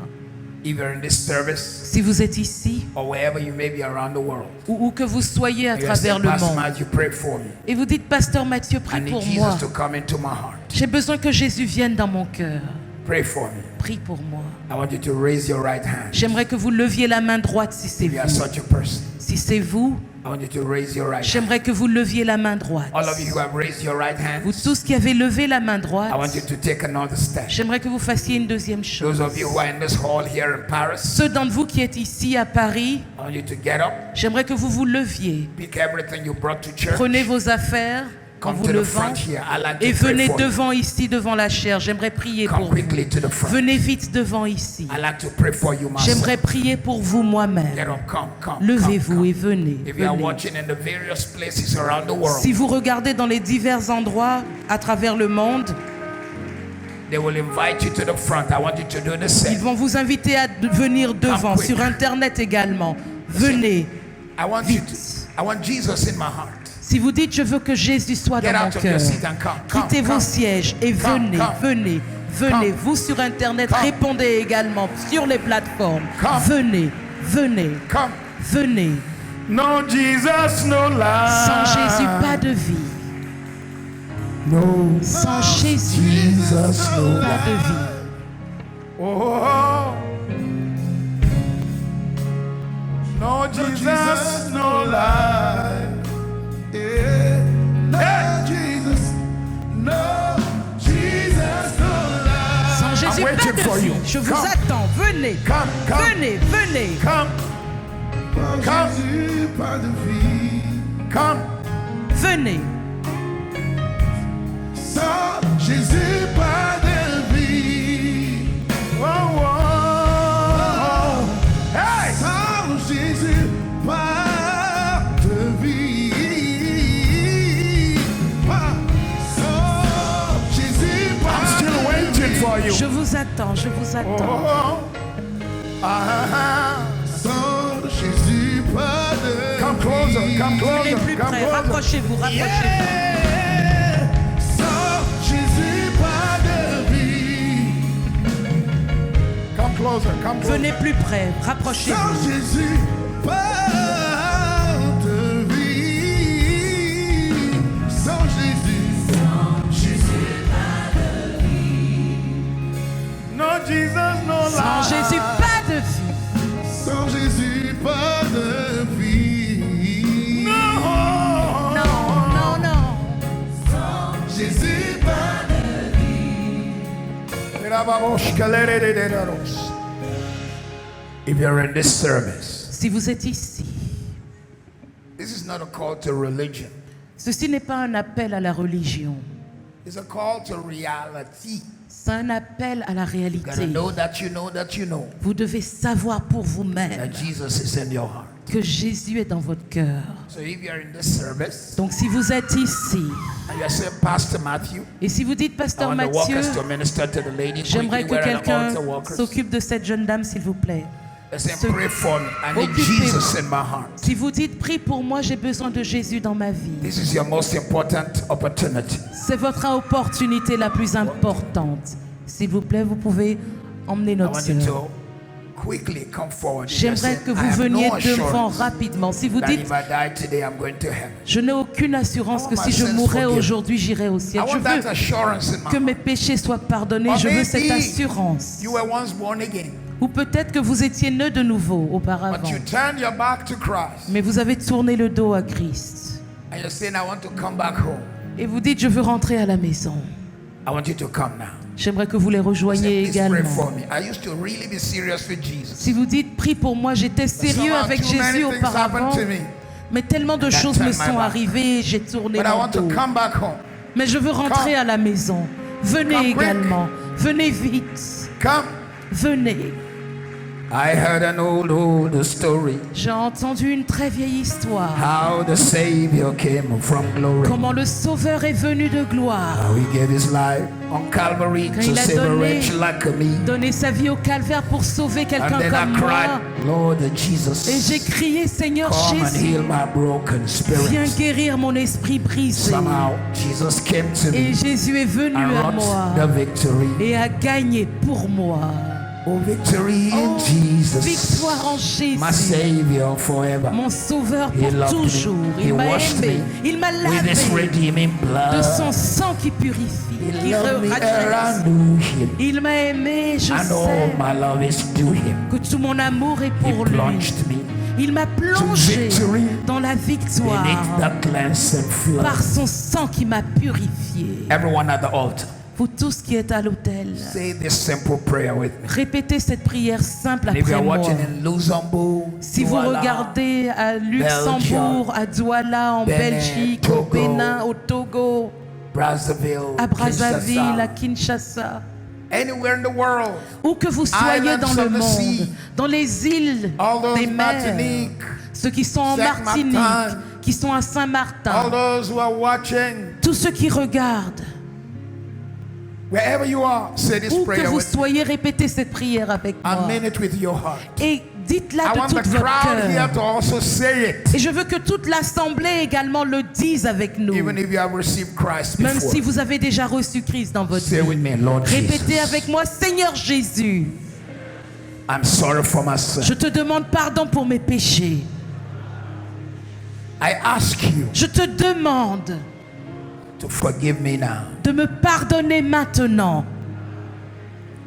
Either in this service Si vous êtes ici, or wherever you may be around the world. ou où que vous soyez à You say, travers le Pastor monde, Matthew, pray for me. et vous dites, Pasteur Mathieu, I prie need pour moi. Jesus to come into my heart. J'ai besoin que Jésus vienne dans mon cœur. Pray for me. Prie pour moi. I want you to raise your right hand. J'aimerais que vous leviez la main droite si c'est If you are vous. such a person, Si c'est vous, I want you to raise your right hand. j'aimerais que vous leviez la main droite. All of you who have raised your right Vous hand, tous qui avez levé la main droite, I want you to take another step. j'aimerais que vous fassiez une deuxième chose. Those of you who are in this hall here in Paris, Ceux d'entre vous qui êtes ici à Paris, I want you to get up, j'aimerais que vous vous leviez. pick everything you brought to church, Prenez vos affaires en come vous to the levant front here. I like et to pray venez for you. devant ici, devant la chair. J'aimerais prier Come pour vous. quickly to the front. Venez vite devant ici. I like to pray for you J'aimerais myself. prier pour vous moi-même. Get up, come. Levez-vous et venez. If you are venez. watching in the various places around the world, Si vous regardez dans les divers endroits à travers le monde, they will invite you to the front. I want you to do the ils same. vont vous inviter à venir devant, quick. sur Internet également. Venez. I want Jesus in my heart. Si vous dites, je veux que Jésus soit Get dans mon out of your cœur, seat and come. quittez vos sièges et venez, come. venez. Venez, vous sur Internet, Come. répondez également sur les plateformes. Come. Venez, venez, Come. venez. No Jesus, no life. Sans Jésus, pas de vie. No Sans Jésus, Jesus, no pas life. de vie. Oh. No Jesus, no life. Yeah. No Jesus, no Jesus, no life. Sans Jésus, pas waiting for de vie. you. Je vous Come. attends. Venez, Come. venez, venez. Come. Come. Venez. Sans Jésus, pas de vie. Oh, oh. Hey. Sans Jésus, pas for you. Je vous attends, je vous attends. Oh, ah, Sans Jésus, pas de come closer, vie. come Venez closer, plus come près, closer. rapprochez-vous, rapprochez-vous. Yeah. Sans Jésus, pas de vie. Come closer, come closer. Venez plus près, Sans rapprochez-vous. Jésus, pas de vie. Sans Jésus, No Jesus, no Sans life. Jésus, pas de vie. sans Jésus, pas de vie. No. Non, non, non. Jésus, pas If you're in this service, Si vous êtes ici, this is not a call to religion. ceci n'est pas un appel à la religion. It's a call to reality. C'est un appel à la You gotta réalité. know that you know that you know Vous devez savoir pour vous-même that Jesus is in your heart. que Jésus est dans votre cœur. So if you're in this service Donc si vous êtes ici, and you're saying, Pastor Matthew, et si vous dites, I Pasteur want the Mathieu, workers to minister to the lady. j'aimerais que Quickly, where are the quelqu'un altar workers? s'occupe de cette jeune dame, s'il vous plaît. They're saying, Se- pray for me. I need Occupez-vous. Jesus in my heart. Si vous dites, prie pour moi, j'ai besoin de Jésus dans ma vie. This is your most important opportunity. C'est votre opportunité la plus importante. S'il vous plaît, vous pouvez emmener I notre want you sœur. to quickly come forward. If you're J'aimerais saying, que I vous have veniez no devant assurance rapidement. Si vous that dites, if I die today, I'm going to heaven. je n'ai aucune assurance que Oh, si my je sins mourrais forgiven. aujourd'hui, j'irai au I ciel. Je want that veux assurance in my que mes heart. péchés soient pardonnés. Or Je veux cette maybe assurance. You were once born again, Ou peut-être que vous étiez né de nouveau but auparavant, you turned your back to Christ. mais vous avez tourné le dos à Christ. And you're saying, I want to come back home. Et vous dites, je veux rentrer à la maison. I want you to come now. J'aimerais que vous les Say, rejoigniez please pray également. for me. I used to really be serious with Jesus. Si vous dites, prie pour moi, j'étais sérieux Somehow avec too many Jésus things auparavant, happened to me. mais tellement de That choses turned me my sont back. arrivées, j'ai tourné But I mon want to dos. come back home. Mais je veux rentrer Come. à la maison. Venez Come quick. également. Venez vite. Come. Venez. I heard an old story. J'ai entendu une très vieille histoire. How the Savior came from glory. Comment le Sauveur est venu de gloire. How he gave his life on Calvary Quand to il a save a donné- wretch like me. Donner sa vie au calvaire pour sauver And quelqu'un then I comme moi. cried, Lord Et j'ai Jesus, crié, Seigneur come and Jésus, heal my broken viens spirit. guérir mon esprit brisé. Somehow Jesus came to Et me Jésus est venu and à wrought moi the victory. et a gagné pour moi. Oh, victory in Jesus, Victoire en Jésus, my Savior forever. mon Sauveur He pour loved me. toujours. He Il m'a washed aimé, me il m'a with his lavé redeeming de blood. son sang qui purifie, He qui loved me and rachète. I knew him. Il m'a aimé, je And all sais my love is to him. que tout mon amour est He pour lui. plunged me Il m'a plongé victory dans la victoire beneath that cleansing flood. par son sang qui m'a purifié. Everyone at the altar, Vous tous qui êtes à l'autel, say this simple prayer with me. répétez cette prière simple And if après you're moi. watching in Luxembourg, Si vous Douala, regardez à Luxembourg, à Douala, en Benin, Belgique, Togo, au Bénin, au Togo, Brazzaville, à Brazzaville, à Kinshasa, Kinshasa, anywhere in the world, où que vous soyez Islands dans le of the sea, monde, dans les îles all those des mers, Martinique, ceux qui sont en Saint-Martin, Martinique, qui sont à all Saint-Martin, those who are watching, tous ceux qui regardent, wherever you are, say this où que prayer vous with me. soyez, répétez cette prière avec I moi. mean it with your heart. Et dites-la I de want tout the votre crowd here cœur. to also say it, Et je veux que toute l'assemblée également le dise avec nous. even if you have received Christ Même before. si vous avez déjà reçu Christ dans votre Say vie. with me, Lord Répétez Jesus, avec moi, Seigneur Jésus, I'm sorry for my sin. je te demande pardon pour mes péchés. I ask you Je te demande to forgive me now. de me pardonner maintenant.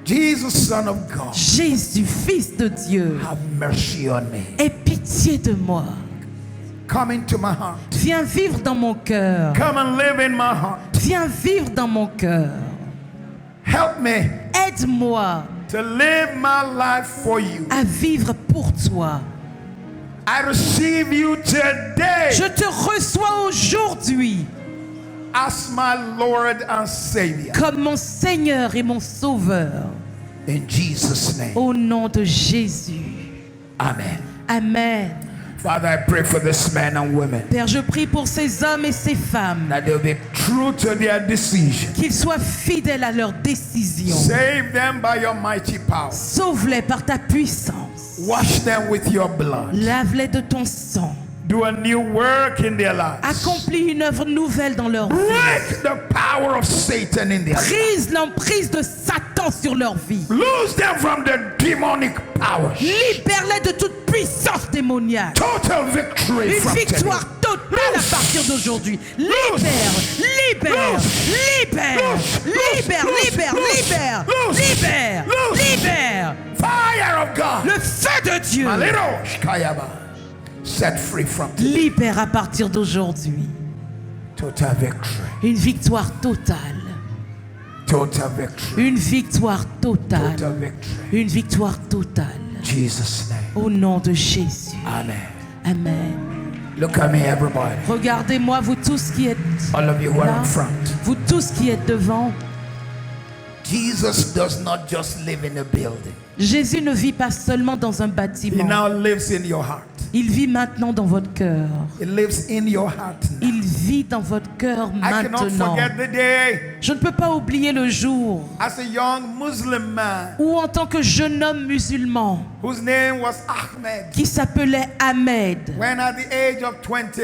Jesus, Son of God, Jésus, Fils de Dieu, have mercy on me. aie pitié de moi. Come into my heart. Viens vivre dans mon cœur. Come and live in my heart. Viens vivre dans mon cœur. Help me Aide-moi to live my life for you. à vivre pour toi. I receive you today Je te reçois aujourd'hui as my Lord and Savior. comme mon Seigneur et mon Sauveur. In Jesus' name. Au nom de Jésus. Amen. Amen. Father, I pray for this men and women Père, je prie pour ces hommes et ces femmes, that they'll be true to their decision. qu'ils soient fidèles à leurs décisions. Save them by your mighty power. Sauve-les par ta puissance. Wash them with your blood. Lave-les de ton sang. Do a new work in their lives. Accomplis une œuvre nouvelle dans leur vie. Break the power of Satan in their lives. Brise l'emprise de Satan sur leur vie. Lose them from the demonic powers. Libère-les de toute puissance démoniaque. Total victory Une from victoire today. totale à partir d'aujourd'hui. Libère, libère, libère, libère, libère, libère, libère, libère. Fire of God. Le feu de Dieu. Malero Shkayaba. Set free from today. Libère à partir d'aujourd'hui. Total victory. Une victoire totale. Total victory. Une victoire totale. Total victory. Une victoire totale. Jesus' name. Au nom de Jésus. Amen. Amen. Look at me, everybody. Regardez-moi, vous tous qui êtes All of you who are là, in front. vous tous qui êtes devant. Jesus does not just live in a building. Jésus ne vit pas seulement dans un He bâtiment. now lives in your heart. Il vit maintenant dans votre cœur. He lives in your heart now. Il vit dans votre cœur I cannot maintenant. forget the day Je ne peux pas oublier le jour as a young Muslim man où, en tant que jeune homme musulman whose name was Ahmed, qui s'appelait Ahmed, when at the age of 20,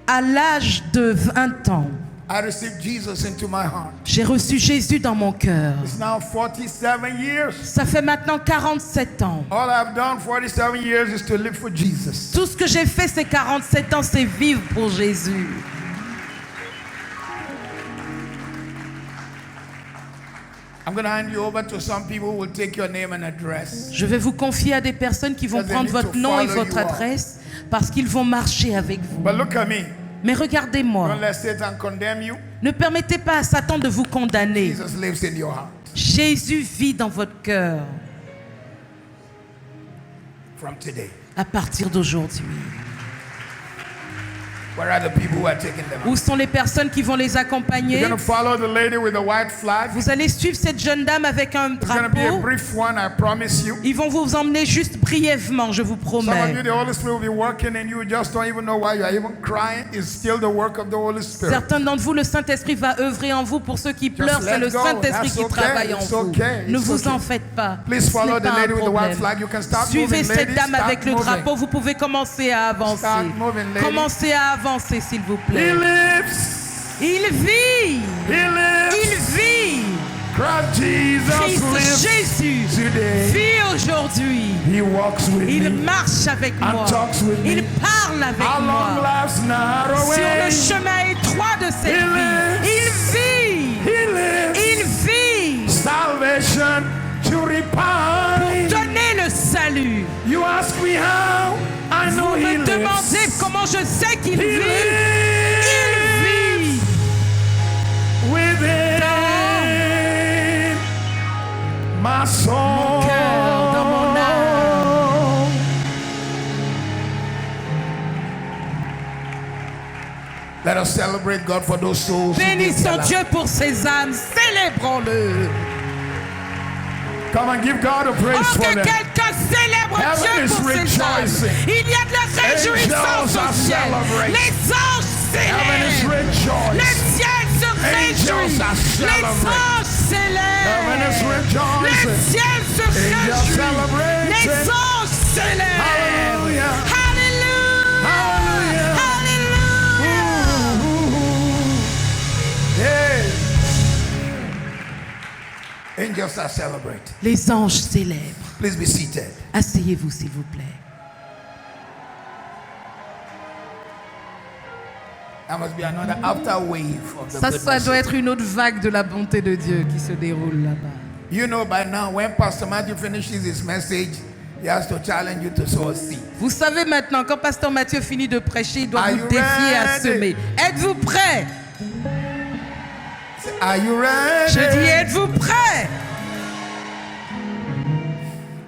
à l'âge de 20 ans, I received Jesus into my heart. j'ai reçu Jésus dans mon cœur. It's now 47 years. Ça fait maintenant 47 ans. All I've done 47 years is to live for Jesus. Tout ce que j'ai fait ces 47 ans, c'est vivre pour Jésus. I'm going to hand you over to some people who will take your name and address. Je vais vous confier à des personnes qui vont Because they prendre need votre to nom et follow votre you all. adresse parce qu'ils vont marcher avec vous. But look at me. Mais regardez-moi, Don't let Satan condemn you. ne permettez pas à Satan de vous condamner. Jesus lives in your heart. Jésus vit dans votre cœur From today. à partir d'aujourd'hui. Where are the people who are taking them out? Où sont les personnes qui vont les accompagner? You're going to follow the lady with the white flag. Vous allez suivre cette jeune dame avec un It's going to be a drapeau. brief one, I promise you. Ils vont vous emmener juste brièvement, je vous Some of you, promets. the Holy Spirit will be working and you just don't even know why you are even crying. It's still the work of the Holy Spirit. Certains d'entre vous, le Saint-Esprit va œuvrer en vous. Pour ceux qui pleurent, let c'est le go. Saint-Esprit That's qui okay. travaille en It's vous. okay. Ne It's vous en okay. faites pas. Please Ce follow n'est the pas un lady with the white problème. flag. You can start Suivez moving, cette ladies. dame Start avec le moving. drapeau. Vous pouvez commencer à avancer. Start moving, lady. Commencez à avancer, s'il vous He plaît. lives. Il vit. He lives. Il vit. Christ Jesus Christ lives Jésus today. vit aujourd'hui. He walks with Il me. marche avec And moi. talks with Il me. parle avec How long moi. life's narrow Sur le way. chemin étroit de cette He vie. lives. Il vit. He lives. Il vit. Salvation to repine. Donnez le salut. You ask me how I know Vous he me demandez lives. comment je sais qu'il He vit. lives Il vit. within my soul. Mon cœur, dans mon âme. Let us celebrate God for those souls. who did Bénissons tell us. Dieu pour ses âmes. Célébrons-le. Come and give God a praise Oh, for que them. quelqu'un célèbre Heaven Dieu is pour ses âmes. rejoicing. Il y a de la réjouissance Angels are au ciel. celebrating. Les anges Heaven is célèbrent. Le rejoicing. ciel se Angels réjouit. are Les celebrating. anges Heaven is célèbrent. Le rejoicing. ciel se Angels réjouit. celebrating. Les anges célèbrent. Hallelujah. Hallelujah. Hallelujah. Hallelujah. Hey. Angels are celebrating. Les anges célèbrent. Please be seated. Asseyez-vous, s'il vous plaît. That must be another after wave of the Ça goodness. doit être une autre vague de la bonté de Dieu qui se déroule là-bas. You know by now when Pastor Matthew finishes his message, he has to challenge you to sow a seed. Vous savez maintenant, quand Pasteur Mathieu finit de prêcher, il doit Are vous you défier à ready? semer. Êtes-vous prêts? Are you ready? Je dis, êtes-vous prêts?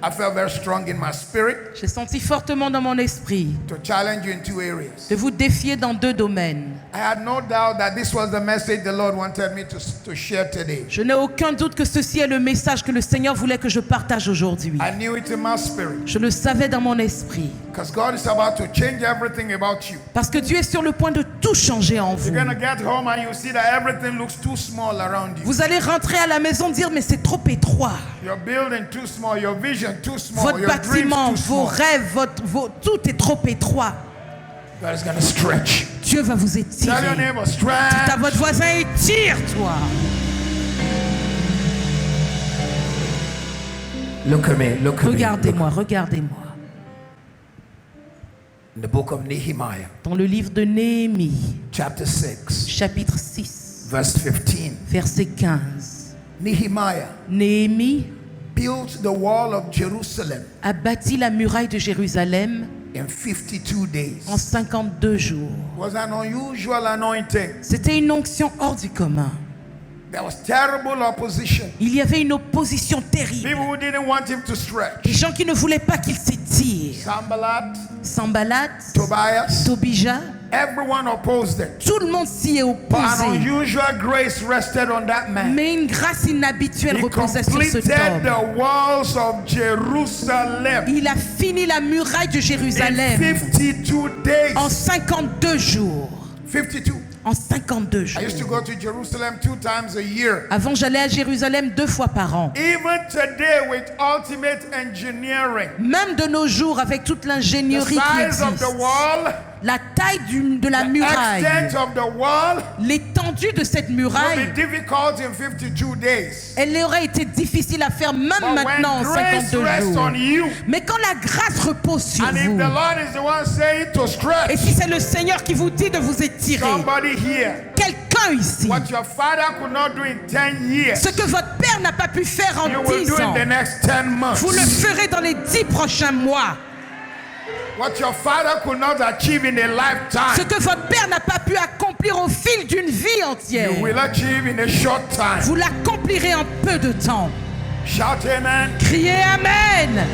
I felt very strong in my spirit J'ai senti fortement dans mon esprit to challenge you in 2 areas. de vous défier dans 2 domaines. I had no doubt that this was the message the Lord wanted me to share today. Je n'ai aucun doute que ceci est le message que le Seigneur voulait que je partage aujourd'hui. I knew it in my spirit Je le savais dans mon esprit. because God is about to change everything about you. Parce que Dieu est sur le point de tout changer en vous. You're going to get home and you see that everything looks too small around you. Vous allez rentrer à la maison dire mais c'est trop étroit. Your building too small, your vision too small, Votre your bâtiment, dreams too vos small. rêves, tout est trop étroit. God is going to stretch. Dieu va vous Tell your étirer. neighbor, Dites à stretch. votre voisin, étire-toi. Look at me, look at me. Regardez-moi, regardez-moi. In the book of Nehemiah, Dans le livre de Néhémie, chapter 6, chapitre 6, verse 15. verset 15. Nehemiah Néhémie built the wall of Jerusalem a bâti la muraille de Jérusalem in 52 days. en 52 jours. It was an unusual anointing. C'était une onction hors du commun. There was terrible opposition. Il y avait une opposition terrible. People who didn't want him to Des stretch. gens qui ne voulaient pas qu'il s'étire. Sambalat, Sambalat, Tobias, Tobija, everyone opposed it. tout le monde s'y est But an opposé. unusual grace rested on that man. Mais une grâce inhabituelle He reposait sur cet completed homme. the walls of Jerusalem Il a fini la muraille de in Jérusalem 52 days. en 52 jours. 52. En 52 I jours. used to go to Jerusalem 2 times a year. Avant, j'allais à Jérusalem 2 fois par an. Even today, with ultimate engineering, Même de nos jours, avec toute the l'ingénierie qui size of existe, the wall, la taille de la the muraille, extent of the wall l'étendue de cette will muraille, be difficult in 52 days. elle aurait été difficile à faire même But maintenant en when grace 52 rests jours. on you, Mais quand la grâce repose sur and if vous, the Lord is the one saying to et stretch, si c'est le Seigneur qui vous dit de vous étirer, somebody here, quelqu'un ici, what your father could not do in 10 years, ce que votre père n'a pas pu faire en you will 10 do in ans, the next 10 months. vous le ferez dans les 10 prochains mois. What your father could not achieve in a Ce lifetime, que votre père n'a pas pu accomplir au fil d'une vie entière, you will achieve in a short time. vous l'accomplirez en peu de temps. Shout amen. Criez Amen.